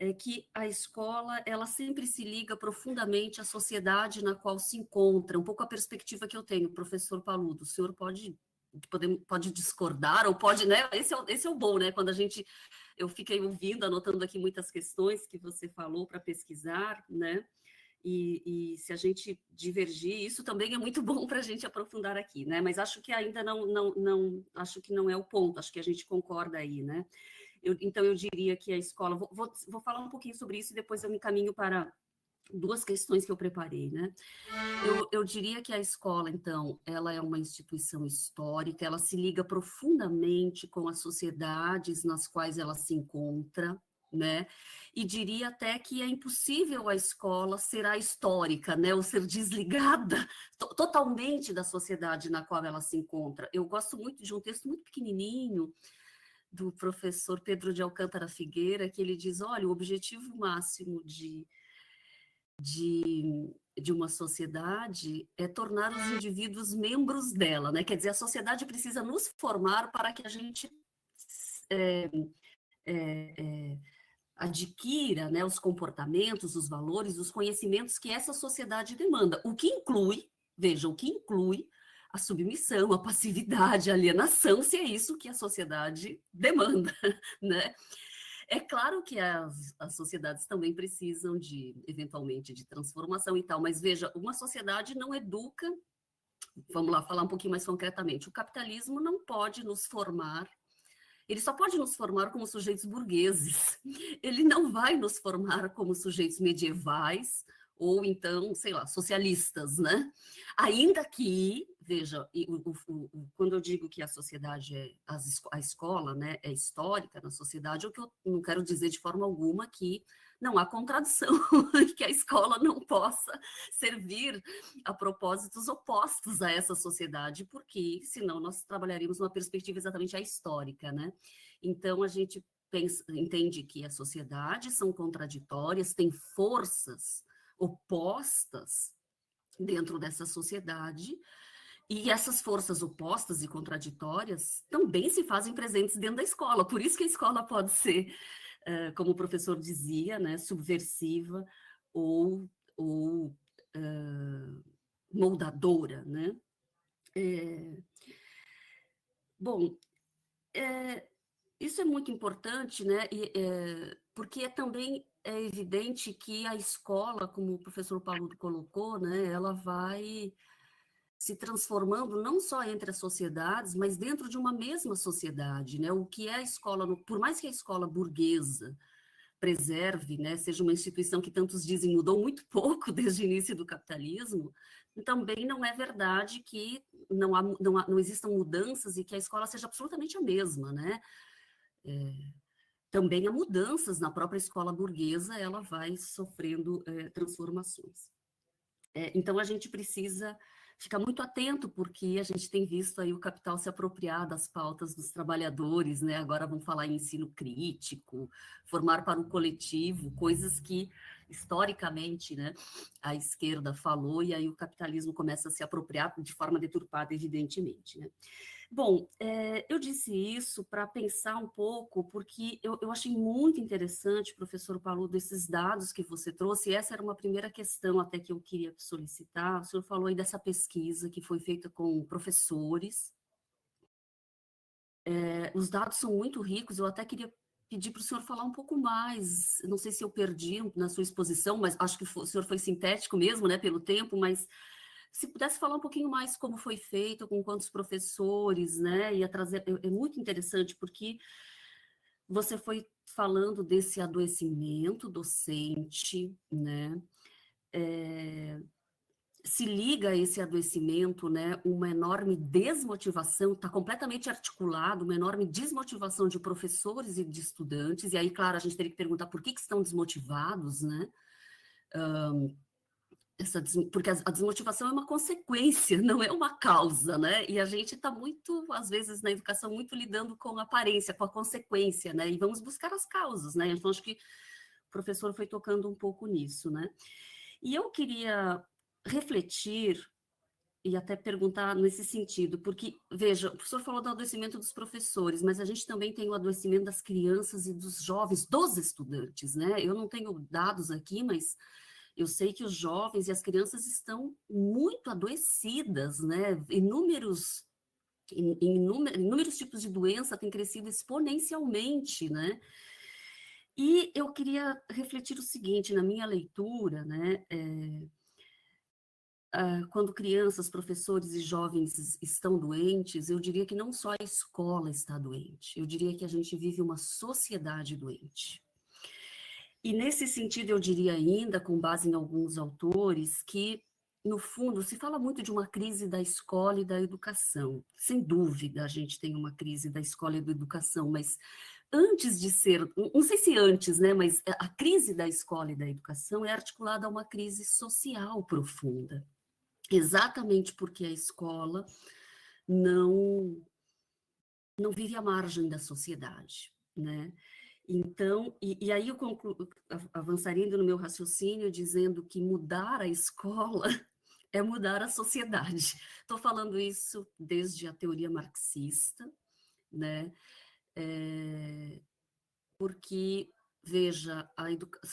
é que a escola, ela sempre se liga profundamente à sociedade na qual se encontra, um pouco a perspectiva que eu tenho, professor Paludo, o senhor pode discordar, ou pode, né, esse é o bom, né, quando eu fiquei ouvindo, anotando aqui muitas questões que você falou para pesquisar, né, e se a gente divergir, isso também é muito bom para a gente aprofundar aqui, né, mas acho que ainda acho que não é o ponto, acho que a gente concorda aí, né. Então, eu diria que a escola... Vou falar um pouquinho sobre isso e depois eu me encaminho para duas questões que eu preparei, né? Eu diria que a escola, então, ela é uma instituição histórica, ela se liga profundamente com as sociedades nas quais ela se encontra, né? E diria até que é impossível a escola ser ahistórica, né? Ou ser desligada totalmente da sociedade na qual ela se encontra. Eu gosto muito de um texto muito pequenininho, do professor Pedro de Alcântara Figueira, que ele diz, olha, o objetivo máximo de uma sociedade é tornar os indivíduos membros dela, né? Quer dizer, a sociedade precisa nos formar para que a gente adquira, né, os comportamentos, os valores, os conhecimentos que essa sociedade demanda, o que inclui, veja, o que inclui a submissão, a passividade, a alienação, se é isso que a sociedade demanda, né? É claro que as sociedades também precisam eventualmente, de transformação e tal, mas veja, uma sociedade não educa, vamos lá, falar um pouquinho mais concretamente, o capitalismo não pode nos formar, ele só pode nos formar como sujeitos burgueses, ele não vai nos formar como sujeitos medievais, ou então, sei lá, socialistas, né? Ainda que, veja, quando eu digo que a sociedade, a escola, né, é histórica na sociedade, o que eu não quero dizer de forma alguma que não há contradição, que a escola não possa servir a propósitos opostos a essa sociedade, porque senão nós trabalharíamos numa perspectiva exatamente ahistórica, né? Então, a gente entende que as sociedades são contraditórias, têm forças opostas dentro dessa sociedade, e essas forças opostas e contraditórias também se fazem presentes dentro da escola, por isso que a escola pode ser, como o professor dizia, né, subversiva ou moldadora, né? Bom, isso é muito importante, né? Porque também é evidente que a escola, como o professor Paludo colocou, né, ela vai se transformando não só entre as sociedades, mas dentro de uma mesma sociedade, né? O que é a escola, por mais que a escola burguesa preserve, né, seja uma instituição que tantos dizem mudou muito pouco desde o início do capitalismo, também não é verdade que não existam mudanças e que a escola seja absolutamente a mesma, né? Também há mudanças na própria escola burguesa, ela vai sofrendo transformações. Então, a gente precisa ficar muito atento, porque a gente tem visto aí o capital se apropriar das pautas dos trabalhadores, né? Agora vamos falar em ensino crítico, formar para o coletivo, coisas que historicamente, né, a esquerda falou, e aí o capitalismo começa a se apropriar de forma deturpada, evidentemente, né. Bom, eu disse isso para pensar um pouco, porque eu achei muito interessante, professor Paludo, esses dados que você trouxe, e essa era uma primeira questão até que eu queria solicitar. O senhor falou aí dessa pesquisa que foi feita com professores. Os dados são muito ricos, eu até queria pedir para o senhor falar um pouco mais, não sei se eu perdi na sua exposição, mas acho que o senhor foi sintético mesmo, né, pelo tempo, mas se pudesse falar um pouquinho mais como foi feito, com quantos professores, né, ia trazer, é muito interessante, porque você foi falando desse adoecimento docente, né, se liga a esse adoecimento, né, uma enorme desmotivação, está completamente articulado, uma enorme desmotivação de professores e de estudantes, e aí, claro, a gente teria que perguntar por que estão desmotivados, né, porque a desmotivação é uma consequência, não é uma causa, né? E a gente está muito, às vezes, na educação, muito lidando com a aparência, com a consequência, né? E vamos buscar as causas, né? Então, acho que o professor foi tocando um pouco nisso, né? E eu queria refletir e até perguntar nesse sentido, porque, veja, o professor falou do adoecimento dos professores, mas a gente também tem o adoecimento das crianças e dos jovens, dos estudantes, né? Eu não tenho dados aqui, mas eu sei que os jovens e as crianças estão muito adoecidas, né? Inúmeros tipos de doença têm crescido exponencialmente, né? E eu queria refletir o seguinte, na minha leitura, né? Quando crianças, professores e jovens estão doentes, eu diria que não só a escola está doente, eu diria que a gente vive uma sociedade doente. E nesse sentido, eu diria ainda, com base em alguns autores, que, no fundo, se fala muito de uma crise da escola e da educação. Sem dúvida, a gente tem uma crise da escola e da educação, mas antes de ser, não sei se antes, né, mas a crise da escola e da educação é articulada a uma crise social profunda. Exatamente porque a escola não vive à margem da sociedade, né? Então, e aí eu avançaria no meu raciocínio dizendo que mudar a escola é mudar a sociedade. Estou falando isso desde a teoria marxista, né? Porque, veja,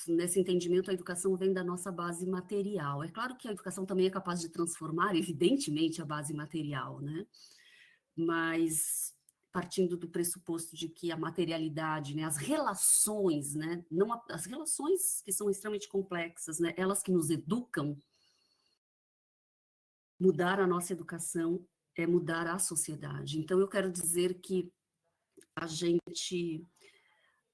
nesse entendimento, a educação vem da nossa base material. É claro que a educação também é capaz de transformar, evidentemente, a base material, né? Mas partindo do pressuposto de que a materialidade, né, as relações, né, não as relações que são extremamente complexas, né, elas que nos educam, mudar a nossa educação é mudar a sociedade. Então, eu quero dizer que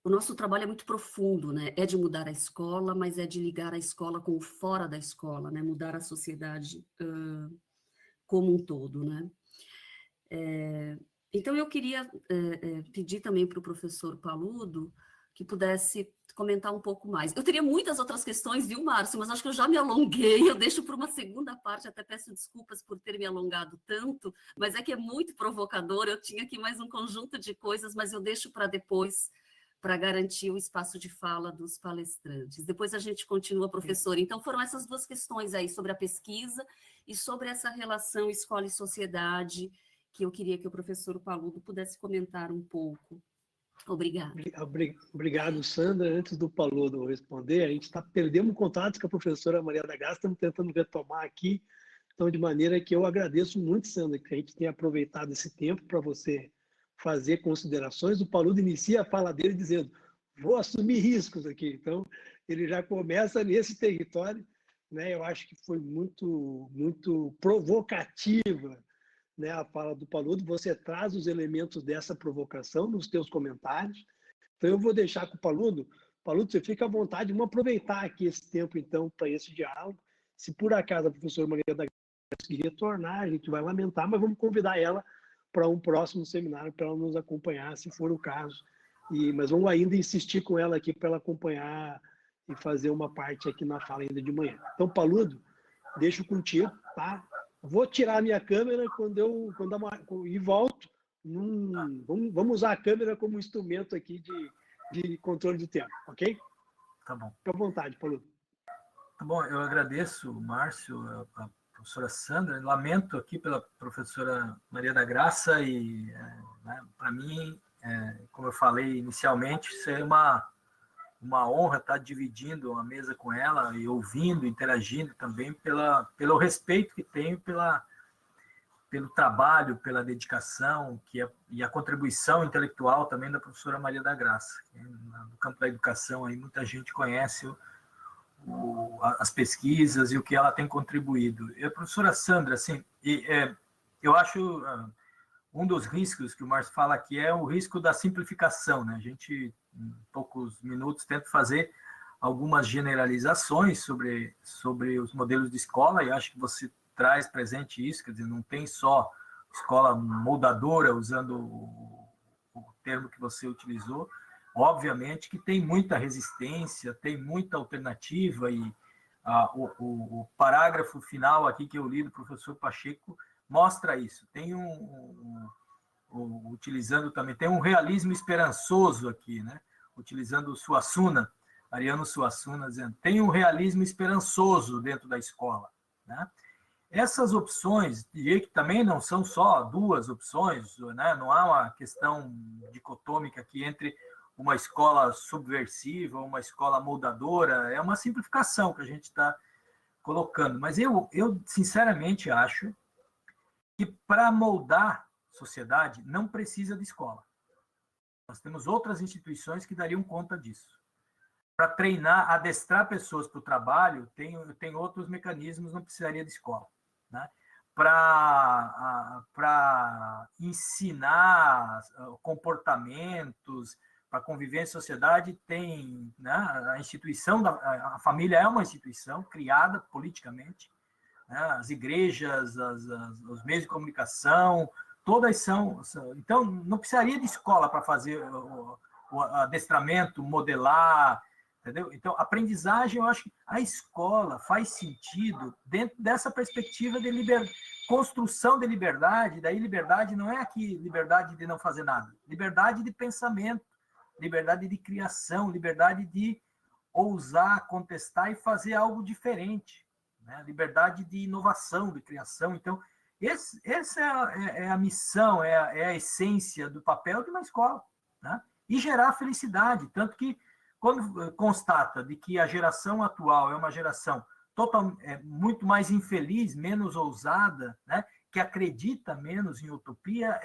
o nosso trabalho é muito profundo, né, é de mudar a escola, mas é de ligar a escola com o fora da escola, né, mudar a sociedade como um todo, né. Então, eu queria pedir também para o professor Paludo que pudesse comentar um pouco mais. Eu teria muitas outras questões, viu, Márcio? Mas acho que eu já me alonguei, eu deixo para uma segunda parte, até peço desculpas por ter me alongado tanto, mas é que é muito provocador, eu tinha aqui mais um conjunto de coisas, mas eu deixo para depois, para garantir o espaço de fala dos palestrantes. Depois a gente continua, professor. Então, foram essas duas questões aí, sobre a pesquisa e sobre essa relação escola e sociedade, que eu queria que o professor Paludo pudesse comentar um pouco. Obrigada. Obrigado, Sandra. Antes do Paludo responder, a gente perdendo contato com a professora Maria da Graça, estamos tentando retomar aqui, então, de maneira que eu agradeço muito, Sandra, que a gente tenha aproveitado esse tempo para você fazer considerações. O Paludo inicia a fala dele dizendo, vou assumir riscos aqui. Então, ele já começa nesse território, né? Eu acho que foi muito provocativa, né, a fala do Paludo. Você traz os elementos dessa provocação nos teus comentários. Então, eu vou deixar com o Paludo. Paludo, você fica à vontade. Vamos aproveitar aqui esse tempo, então, para esse diálogo. Se por acaso a professora Maria da Graça conseguir retornar, a gente vai lamentar, mas vamos convidar ela para um próximo seminário, para ela nos acompanhar, se for o caso. Mas vamos ainda insistir com ela aqui para ela acompanhar e fazer uma parte aqui na fala ainda de manhã. Então, Paludo, deixo contigo, tá? Vou tirar a minha câmera e volto. Vamos usar a câmera como instrumento aqui de controle de tempo, ok? Tá bom. Fique à vontade, Paludo. Tá bom, eu agradeço, Márcio, a professora Sandra, lamento aqui pela professora Maria da Graça e, né, para mim, como eu falei inicialmente, isso é uma honra estar dividindo uma mesa com ela e ouvindo, interagindo também pelo respeito que tenho pelo trabalho, pela dedicação e a contribuição intelectual também da professora Maria da Graça. No campo da educação, aí muita gente conhece as pesquisas e o que ela tem contribuído. E a professora Sandra, assim, eu acho um dos riscos que o Márcio fala aqui é o risco da simplificação, né? A gente, em poucos minutos, tenta fazer algumas generalizações sobre os modelos de escola, e acho que você traz presente isso, quer dizer, não tem só escola moldadora, usando o termo que você utilizou, obviamente que tem muita resistência, tem muita alternativa, e o parágrafo final aqui que eu li do professor Pacheco mostra isso. Tem utilizando também, tem um realismo esperançoso aqui, né? Utilizando o Suassuna, Ariano Suassuna, dizendo, tem um realismo esperançoso dentro da escola, né? Essas opções, diria que também não são só duas opções, né? Não há uma questão dicotômica aqui entre uma escola subversiva, uma escola moldadora, é uma simplificação que a gente está colocando. Mas eu sinceramente acho que para moldar sociedade não precisa de escola. Nós temos outras instituições que dariam conta disso. Para treinar, adestrar pessoas para o trabalho, tem outros mecanismos, não precisaria de escola, né? Para ensinar comportamentos, para conviver em sociedade, tem, né, a instituição, a família é uma instituição criada politicamente, né, as igrejas, os meios de comunicação, todas são. Então, não precisaria de escola para fazer o adestramento, modelar, entendeu? Então, aprendizagem, eu acho que a escola faz sentido dentro dessa perspectiva de construção de liberdade. Daí, liberdade não é aqui liberdade de não fazer nada, liberdade de pensamento, liberdade de criação, liberdade de ousar, contestar e fazer algo diferente, né? Liberdade de inovação, de criação. Então, essa é a missão, é a essência do papel de uma escola, né? E gerar felicidade, tanto que quando constata de que a geração atual é uma geração muito mais infeliz, menos ousada, né? Que acredita menos em utopia,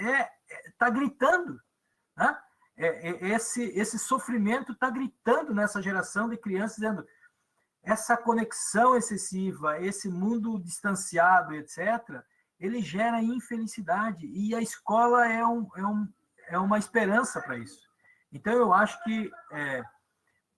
está gritando, né? Esse sofrimento está gritando nessa geração de crianças, dizendo essa conexão excessiva, esse mundo distanciado, etc., ele gera infelicidade, e a escola é uma esperança para isso. Então, eu acho que,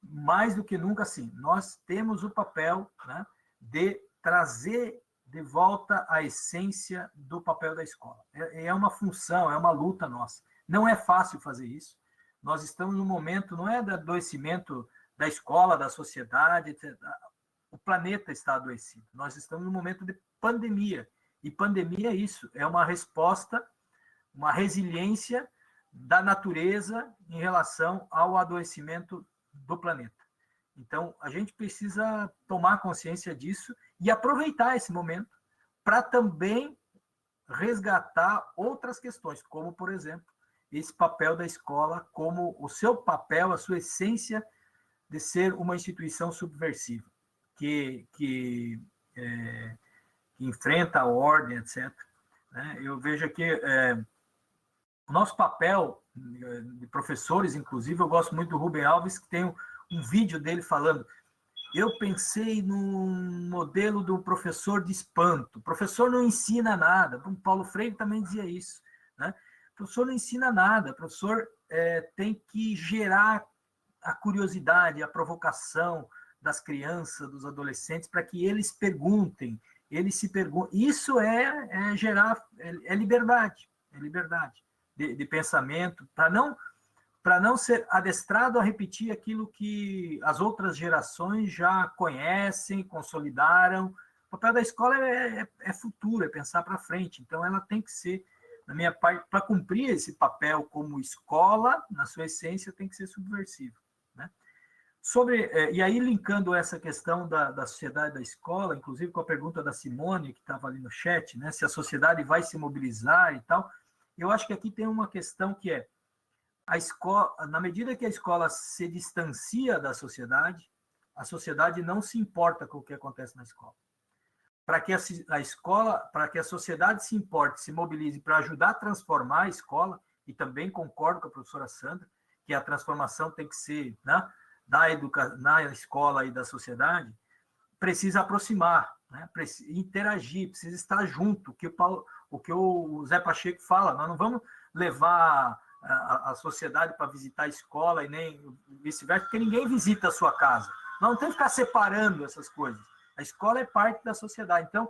mais do que nunca, sim, nós temos o papel, né, de trazer de volta a essência do papel da escola. É uma função, é uma luta nossa. Não é fácil fazer isso. Nós estamos num momento, não é de adoecimento da escola, da sociedade, etc. O planeta está adoecido. Nós estamos num momento de pandemia. E pandemia é isso, é uma resposta, uma resiliência da natureza em relação ao adoecimento do planeta. Então, a gente precisa tomar consciência disso e aproveitar esse momento para também resgatar outras questões, como, por exemplo, esse papel da escola, como o seu papel, a sua essência de ser uma instituição subversiva, que enfrenta a ordem, etc. Eu vejo aqui o nosso papel de professores, inclusive, eu gosto muito do Rubem Alves, que tem um vídeo dele falando: eu pensei num modelo do professor de espanto. O professor não ensina nada. O Paulo Freire também dizia isso, né? O professor não ensina nada. O professor tem que gerar a curiosidade, a provocação das crianças, dos adolescentes, para que eles perguntem, eles se perguntem. Isso gerar liberdade, liberdade de pensamento, para não ser adestrado a repetir aquilo que as outras gerações já conhecem, consolidaram. O papel da escola é futuro, é pensar para frente. Então, ela tem que ser, na minha parte, para cumprir esse papel como escola, na sua essência, tem que ser subversiva, né? E aí, linkando essa questão da sociedade e da escola, inclusive com a pergunta da Simone, que estava ali no chat, né, se a sociedade vai se mobilizar e tal, eu acho que aqui tem uma questão que é, a escola, na medida que a escola se distancia da sociedade, a sociedade não se importa com o que acontece na escola. Para que a escola, para que a sociedade se importe, se mobilize para ajudar a transformar a escola, e também concordo com a professora Sandra, que a transformação tem que ser, né, na escola e da sociedade, precisa aproximar, né, precisa interagir, precisa estar junto, o que o Zé Pacheco fala, nós não vamos levar a sociedade para visitar a escola e nem vice-versa, porque ninguém visita a sua casa. Nós não temos que ficar separando essas coisas. A escola é parte da sociedade. Então,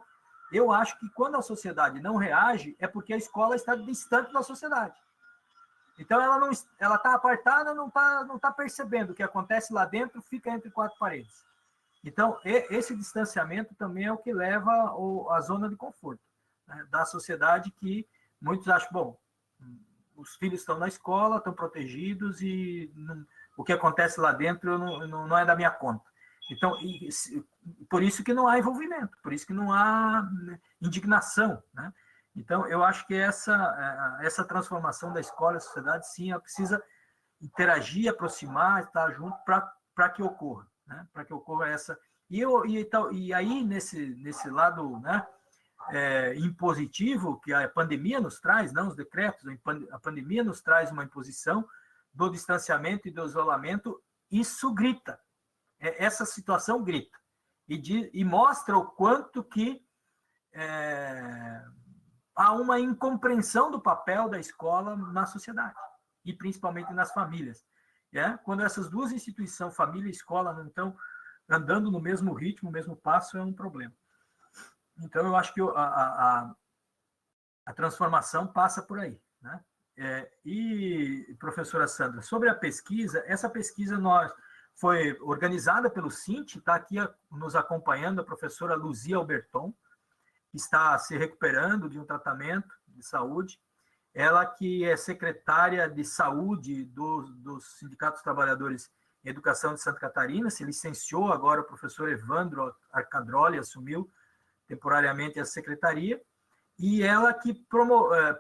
eu acho que quando a sociedade não reage, é porque a escola está distante da sociedade. Então, ela está apartada, não tá percebendo o que acontece lá dentro, fica entre quatro paredes. Então, esse distanciamento também é o que leva à zona de conforto, né, da sociedade, que muitos acham, bom, os filhos estão na escola, estão protegidos e o que acontece lá dentro não é da minha conta. Então, por isso que não há envolvimento, por isso que não há indignação, né? Então, eu acho que essa transformação da escola e da sociedade, sim, ela precisa interagir, aproximar, estar junto para que ocorra, né? Para que ocorra essa... E aí, nesse lado, né, impositivo, que a pandemia nos traz, não os decretos, a pandemia nos traz uma imposição do distanciamento e do isolamento, isso grita. Essa situação grita. E mostra o quanto que há uma incompreensão do papel da escola na sociedade, e principalmente nas famílias. Quando essas duas instituições, família e escola, não estão andando no mesmo ritmo, no mesmo passo, é um problema. Então, eu acho que a transformação passa por aí, né? E, professora Sandra, sobre a pesquisa, essa pesquisa foi organizada pelo CINT, está aqui nos acompanhando a professora Luzia Alberton, que está se recuperando de um tratamento de saúde, ela que é secretária de saúde dos Sindicatos dos Trabalhadores em Educação de Santa Catarina, se licenciou, agora o professor Evandro Arcadroli assumiu temporariamente a secretaria, e ela que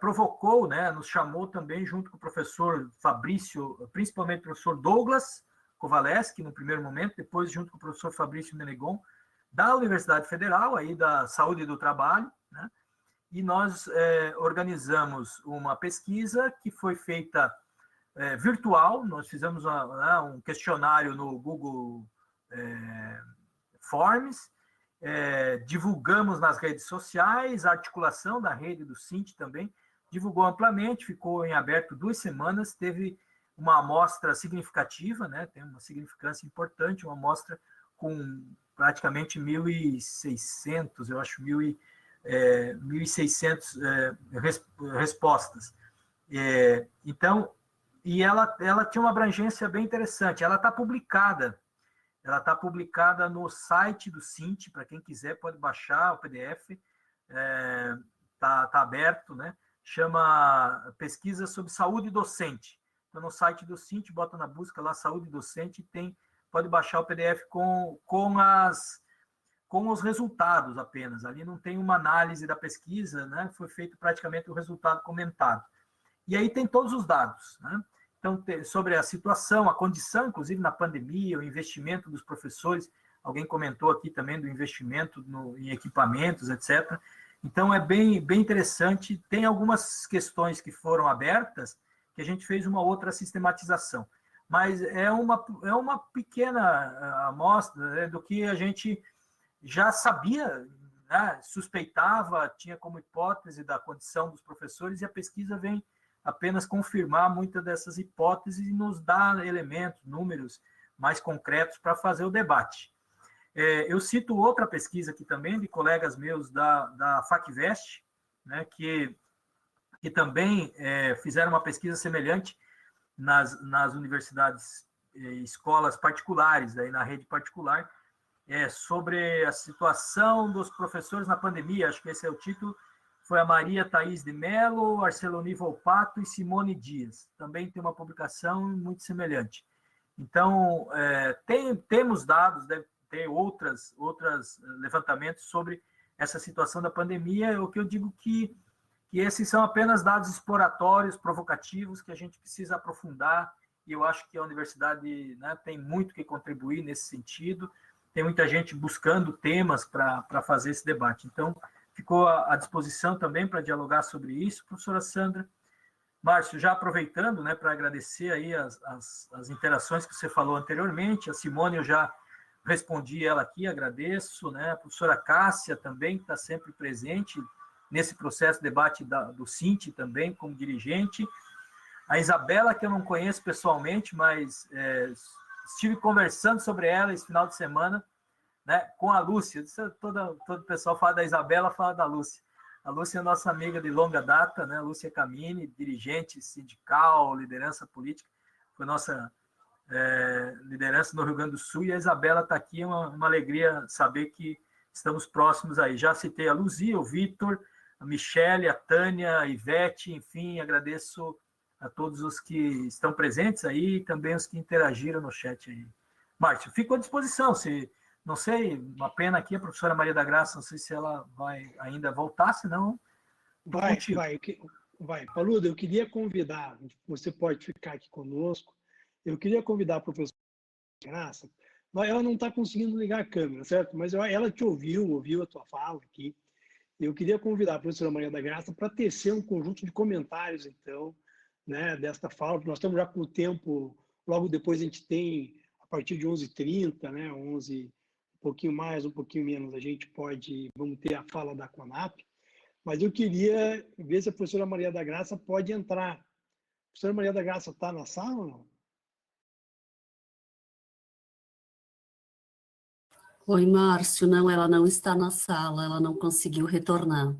provocou, né, nos chamou também, junto com o professor Fabrício, principalmente o professor Douglas Kovaleski, no primeiro momento, depois junto com o professor Fabrício Menegon, da Universidade Federal, aí da Saúde e do Trabalho, né, e nós organizamos uma pesquisa que foi feita virtual, nós fizemos um questionário no Google Forms, divulgamos nas redes sociais, a articulação da rede do CINT também divulgou amplamente, ficou em aberto 2 semanas, teve uma amostra significativa, né, tem uma significância importante, uma amostra com praticamente 1.600, eu acho, 1.600 respostas. Então, e ela tinha uma abrangência bem interessante, ela está publicada no site do CINT, para quem quiser pode baixar o PDF, tá aberto, né? Chama Pesquisa sobre Saúde Docente. Então, no site do CINT, bota na busca lá Saúde Docente, pode baixar o PDF com os resultados apenas. Ali não tem uma análise da pesquisa, né? Foi feito praticamente o resultado comentado. E aí tem todos os dados, né? Então, sobre a situação, a condição, inclusive na pandemia, o investimento dos professores, alguém comentou aqui também do investimento em equipamentos, etc. Então, é bem interessante. Tem algumas questões que foram abertas, que a gente fez uma outra sistematização. Mas é uma pequena amostra, né, do que a gente já sabia, né, suspeitava, tinha como hipótese da condição dos professores, e a pesquisa vem apenas confirmar muitas dessas hipóteses e nos dar elementos, números mais concretos para fazer o debate. Eu cito outra pesquisa aqui também, de colegas meus da FACVest, né, que também fizeram uma pesquisa semelhante nas universidades, escolas particulares, aí na rede particular, sobre a situação dos professores na pandemia, acho que esse é o título. Foi a Maria Thaís de Mello, Arceloni Volpato e Simone Dias. Também tem uma publicação muito semelhante. Então, temos dados, deve ter outros levantamentos sobre essa situação da pandemia. O que eu digo que esses são apenas dados exploratórios, provocativos, que a gente precisa aprofundar, e eu acho que a universidade, né, tem muito que contribuir nesse sentido, tem muita gente buscando temas para fazer esse debate. Então, ficou à disposição também para dialogar sobre isso, professora Sandra. Márcio, já aproveitando, né, para agradecer aí as interações que você falou anteriormente, a Simone eu já respondi ela aqui, agradeço, né, a professora Cássia também, que está sempre presente nesse processo de debate do Cinti também, como dirigente, a Isabela, que eu não conheço pessoalmente, mas estive conversando sobre ela esse final de semana, né, com a Lúcia. Todo o pessoal fala da Isabela, fala da Lúcia. A Lúcia é nossa amiga de longa data, né? Lúcia Camini, dirigente sindical, liderança política, foi nossa liderança no Rio Grande do Sul, e a Isabela está aqui, uma alegria saber que estamos próximos aí. Já citei a Luzia, o Vitor, a Michele, a Tânia, a Ivete, enfim, agradeço a todos os que estão presentes aí e também os que interagiram no chat aí. Márcio, fico à disposição, não sei, uma pena aqui, a professora Maria da Graça, não sei se ela vai ainda voltar, senão... Vai. Paludo, eu queria convidar, você pode ficar aqui conosco, eu queria convidar a professora Graça, ela não está conseguindo ligar a câmera, certo? Mas ela te ouviu a tua fala aqui. Eu queria convidar a professora Maria da Graça para tecer um conjunto de comentários, então, né, desta fala, porque nós estamos já com o tempo, logo depois a gente tem, a partir de 11h30, né, 11, um pouquinho mais, um pouquinho menos, vamos ter a fala da CONAP, mas eu queria ver se a professora Maria da Graça pode entrar. A professora Maria da Graça está na sala ou não? Oi, Márcio. Não, ela não está na sala, ela não conseguiu retornar.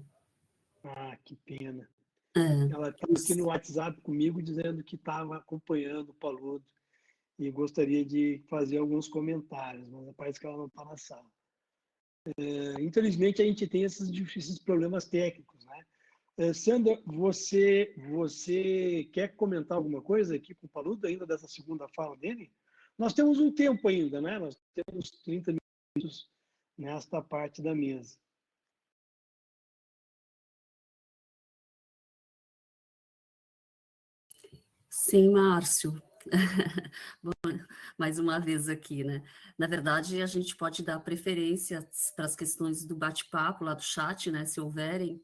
Ah, que pena. É, Ela está aqui no WhatsApp comigo dizendo que estava acompanhando o Paludo e gostaria de fazer alguns comentários, mas parece que ela não está na sala. Infelizmente, a gente tem esses problemas técnicos, né? Sandra, você quer comentar alguma coisa aqui com o Paludo ainda dessa segunda fala dele? Nós temos um tempo ainda, né? Nós temos 30 minutos nesta parte da mesa. sim, Márcio. Bom, mais uma vez aqui, né? Na verdade, a gente pode dar preferência para as questões do bate-papo lá do chat, né? Se houverem.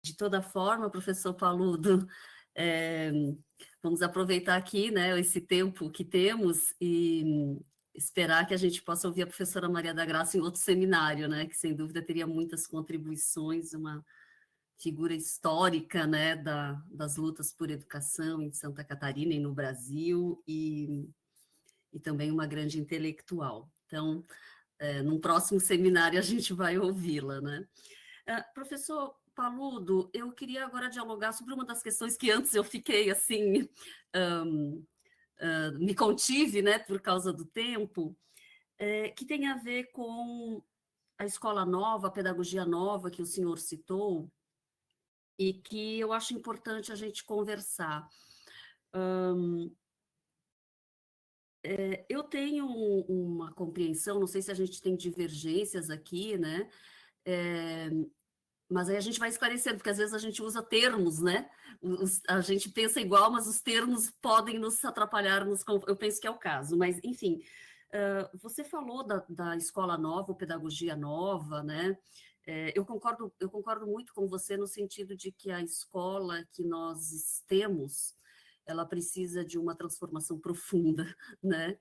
De toda forma, professor Paludo, vamos aproveitar aqui, né, esse tempo que temos e esperar que a gente possa ouvir a professora Maria da Graça em outro seminário, né, que sem dúvida teria muitas contribuições, uma figura histórica, né, das lutas por educação em Santa Catarina e no Brasil, e também uma grande intelectual. Então, num próximo seminário a gente vai ouvi-la, né. Professor Paludo, eu queria agora dialogar sobre uma das questões que antes eu fiquei assim, me contive, né, por causa do tempo, que tem a ver com a escola nova, a pedagogia nova que o senhor citou, e que eu acho importante a gente conversar. Eu tenho uma compreensão, não sei se a gente tem divergências aqui, né, mas aí a gente vai esclarecendo, porque às vezes a gente usa termos, né? A gente pensa igual, mas os termos podem nos atrapalhar, eu penso que é o caso. Mas, enfim, você falou da escola nova, pedagogia nova, né? Eu concordo muito com você no sentido de que a escola que nós temos, ela precisa de uma transformação profunda, né?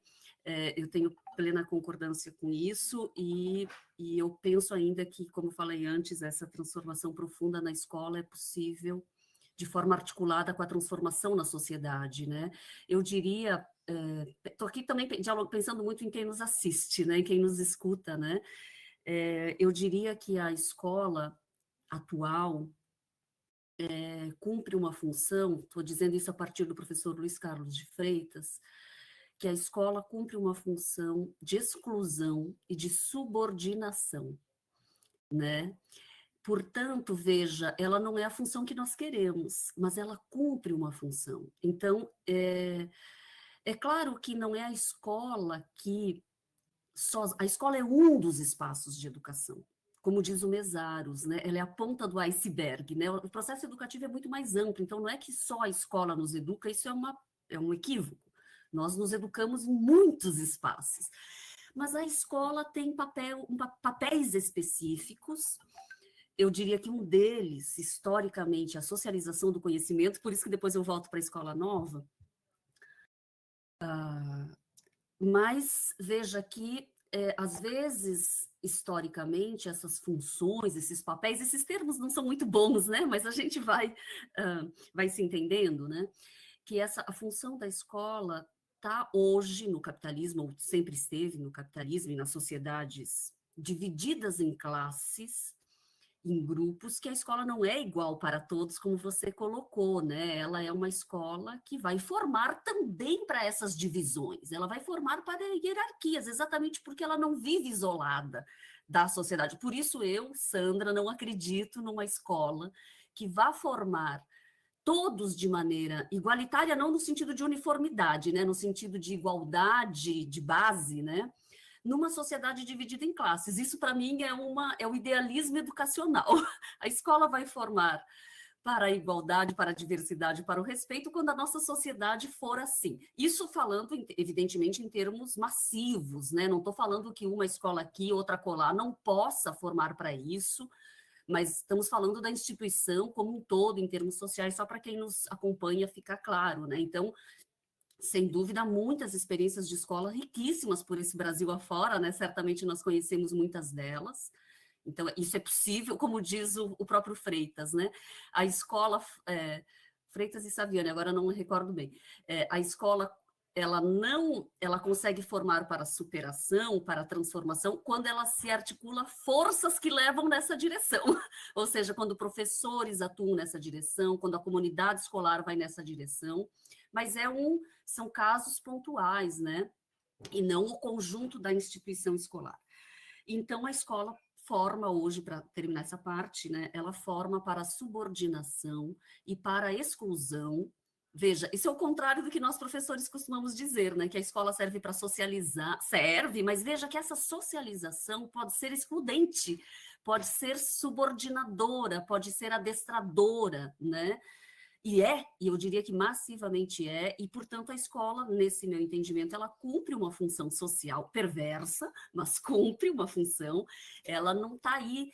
Eu tenho plena concordância com isso e eu penso ainda que, como falei antes, essa transformação profunda na escola é possível de forma articulada com a transformação na sociedade, né? Eu diria, estou aqui também pensando muito em quem nos assiste, né? Em quem nos escuta, né? Eu diria que a escola atual cumpre uma função, estou dizendo isso a partir do professor Luiz Carlos de Freitas, que a escola cumpre uma função de exclusão e de subordinação, né? portanto, veja, ela não é a função que nós queremos, mas ela cumpre uma função. Então, é claro que não é a escola que... a escola é um dos espaços de educação. Como diz o Mesaros, né? Ela é a ponta do iceberg, né? O processo educativo é muito mais amplo, então não é que só a escola nos educa, isso é um equívoco. Nós nos educamos em muitos espaços. Mas a escola tem papéis específicos. Eu diria que um deles, historicamente, a socialização do conhecimento, por isso que depois eu volto para a escola nova. Mas veja que, às vezes, historicamente, essas funções, esses papéis, esses termos não são muito bons, né? Mas a gente vai se entendendo, né? Que a função da escola está hoje no capitalismo, ou sempre esteve no capitalismo e nas sociedades divididas em classes, em grupos, que a escola não é igual para todos, como você colocou, né? Ela é uma escola que vai formar também para essas divisões, ela vai formar para hierarquias, exatamente porque ela não vive isolada da sociedade. Por isso eu, Sandra, não acredito numa escola que vá formar todos de maneira igualitária, não no sentido de uniformidade, né? No sentido de igualdade de base, né? Numa sociedade dividida em classes. Isso, para mim, é o idealismo educacional. A escola vai formar para a igualdade, para a diversidade, para o respeito, quando a nossa sociedade for assim. Isso falando, evidentemente, em termos massivos, né? Não estou falando que uma escola aqui, outra acolá, não possa formar para isso, mas estamos falando da instituição como um todo, em termos sociais, só para quem nos acompanha ficar claro, né? Então, sem dúvida, muitas experiências de escola riquíssimas por esse Brasil afora, né? Certamente nós conhecemos muitas delas. Então, isso é possível, como diz o próprio Freitas, né? A escola, Freitas e Saviani, agora não me recordo bem, a escola, ela consegue formar para a superação, para a transformação, quando ela se articula forças que levam nessa direção. Ou seja, quando professores atuam nessa direção, quando a comunidade escolar vai nessa direção, mas são casos pontuais, né? E não o conjunto da instituição escolar. Então, a escola forma hoje, para terminar essa parte, né? Ela forma para a subordinação e para a exclusão. Veja, isso é o contrário do que nós professores costumamos dizer, né? Que a escola serve para socializar, serve, mas veja que essa socialização pode ser excludente, pode ser subordinadora, pode ser adestradora, né? E eu diria que massivamente e, portanto, a escola, nesse meu entendimento, ela cumpre uma função social perversa, mas cumpre uma função, ela não está aí...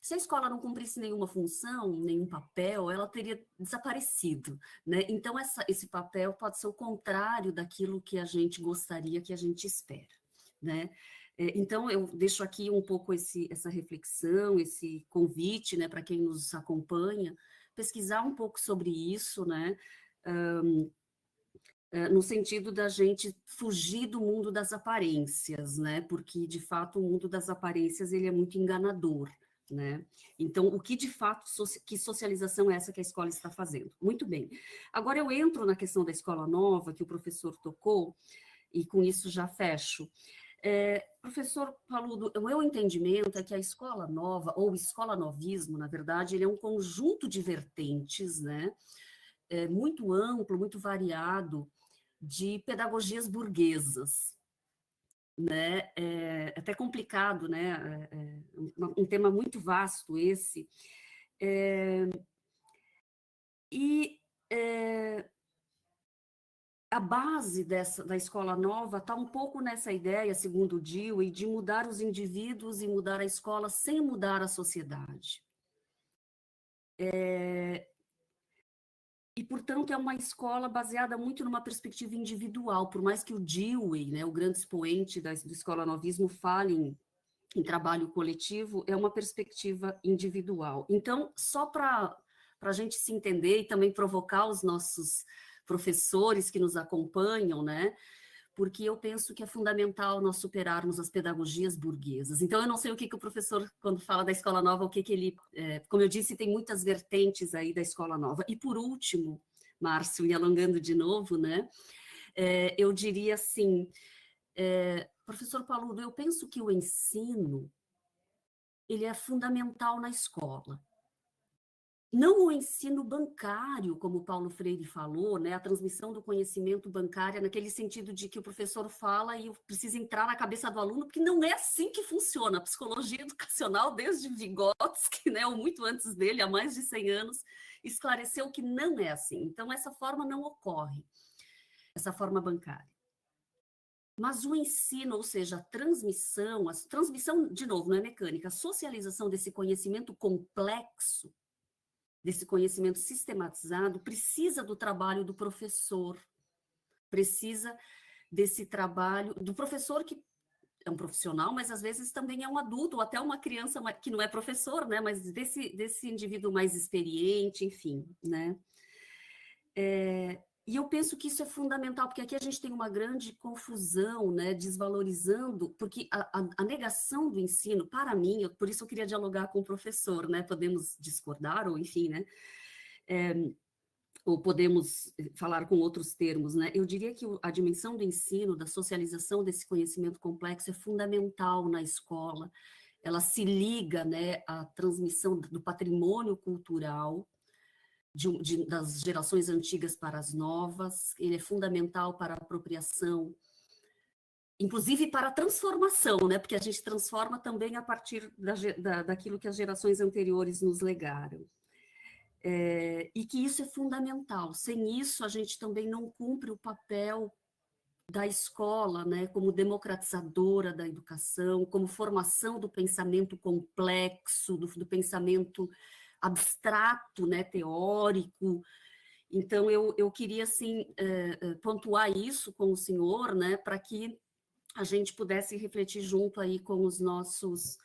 se a escola não cumprisse nenhuma função, nenhum papel, ela teria desaparecido, né? Então, esse papel pode ser o contrário daquilo que a gente gostaria, que a gente espera, né? Então, eu deixo aqui um pouco essa reflexão, esse convite, né, para quem nos acompanha, pesquisar um pouco sobre isso, né, no sentido da gente fugir do mundo das aparências, né, porque, de fato, o mundo das aparências, ele é muito enganador, né? Então, o que, de fato, que socialização é essa que a escola está fazendo? Muito bem. Agora, eu entro na questão da escola nova, que o professor tocou, e com isso já fecho. Professor Paludo, o meu entendimento é que a escola nova, ou escola novismo, na verdade, ele é um conjunto de vertentes, né, muito amplo, muito variado, de pedagogias burguesas, né, até complicado, né, um tema muito vasto esse, a base da escola nova está um pouco nessa ideia, segundo o Dewey, de mudar os indivíduos e mudar a escola sem mudar a sociedade. E, portanto, é uma escola baseada muito numa perspectiva individual, por mais que o Dewey, né, o grande expoente do escola novismo, fale em trabalho coletivo, é uma perspectiva individual. Então, só para a gente se entender e também provocar os nossos professores que nos acompanham, né? Porque eu penso que é fundamental nós superarmos as pedagogias burguesas. Então, eu não sei o que o professor, quando fala da escola nova, o que ele... como eu disse, tem muitas vertentes aí da escola nova. E, por último, Márcio, e alongando de novo, né? Eu diria assim, Professor Paludo, eu penso que o ensino ele é fundamental na escola. Não o ensino bancário, como o Paulo Freire falou, né, a transmissão do conhecimento bancário, naquele sentido de que o professor fala e precisa entrar na cabeça do aluno, porque não é assim que funciona. A psicologia educacional, desde Vygotsky, né, ou muito antes dele, há mais de 100 anos, esclareceu que não é assim. Então, essa forma não ocorre, essa forma bancária. Mas o ensino, ou seja, a transmissão, de novo, não é mecânica, a socialização desse conhecimento complexo, desse conhecimento sistematizado, precisa do trabalho do professor, precisa desse trabalho do professor que é um profissional, mas às vezes também é um adulto, ou até uma criança que não é professor, né, mas desse indivíduo mais experiente, enfim, né. E eu penso que isso é fundamental, porque aqui a gente tem uma grande confusão, né, desvalorizando, porque a negação do ensino, para mim, por isso eu queria dialogar com o professor, né, podemos discordar, ou enfim, né, ou podemos falar com outros termos, né, eu diria que a dimensão do ensino, da socialização desse conhecimento complexo é fundamental na escola, ela se liga, né, à transmissão do patrimônio cultural, das gerações antigas para as novas, ele é fundamental para a apropriação, inclusive para a transformação, né? Porque a gente transforma também a partir daquilo que as gerações anteriores nos legaram. E que isso é fundamental. Sem isso, a gente também não cumpre o papel da escola, né? Como democratizadora da educação, como formação do pensamento complexo, do pensamento abstrato, né, teórico. Então, eu queria, assim, pontuar isso com o senhor, né, para que a gente pudesse refletir junto aí com os nossos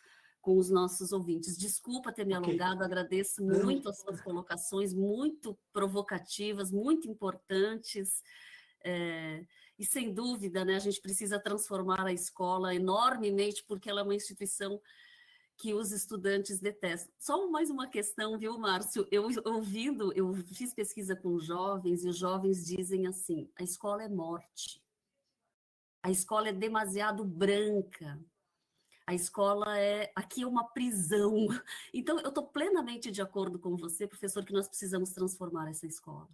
ouvintes. Desculpa ter me alongado, agradeço muito as suas colocações, muito provocativas, muito importantes, e sem dúvida, né, a gente precisa transformar a escola enormemente, porque ela é uma instituição que os estudantes detestam. Só mais uma questão, viu, Márcio? Eu fiz pesquisa com jovens, e os jovens dizem assim, a escola é morte, a escola é demasiado branca, a escola aqui é uma prisão. Então, eu estou plenamente de acordo com você, professor, que nós precisamos transformar essa escola.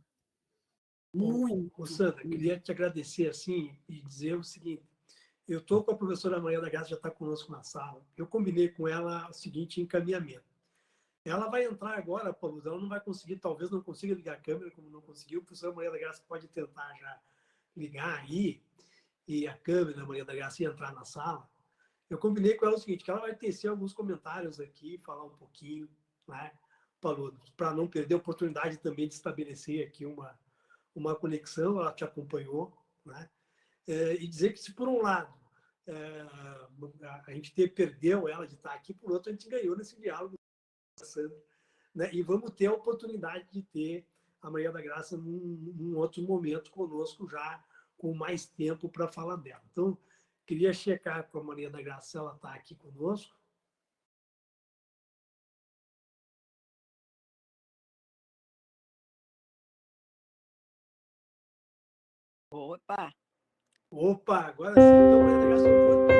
Muito. Sandra, queria te agradecer assim e dizer o seguinte, eu estou com a professora Maria da Graça, já está conosco na sala. Eu combinei com ela o seguinte encaminhamento. Ela vai entrar agora, Paulo, ela não vai conseguir, talvez não consiga ligar a câmera, como não conseguiu. A professora Maria da Graça pode tentar já ligar aí, e a câmera da Maria da Graça entrar na sala. Eu combinei com ela o seguinte, que ela vai tecer alguns comentários aqui, falar um pouquinho, né, Paulo, para não perder a oportunidade também de estabelecer aqui uma conexão, ela te acompanhou, né? E dizer que se por um lado a gente perdeu ela de estar aqui, por outro a gente ganhou nesse diálogo, né? E vamos ter a oportunidade de ter a Maria da Graça num outro momento conosco, já com mais tempo para falar dela. Então, queria checar com a Maria da Graça se ela está aqui conosco. Opa! Opa, agora sim, então, Maria da Graça,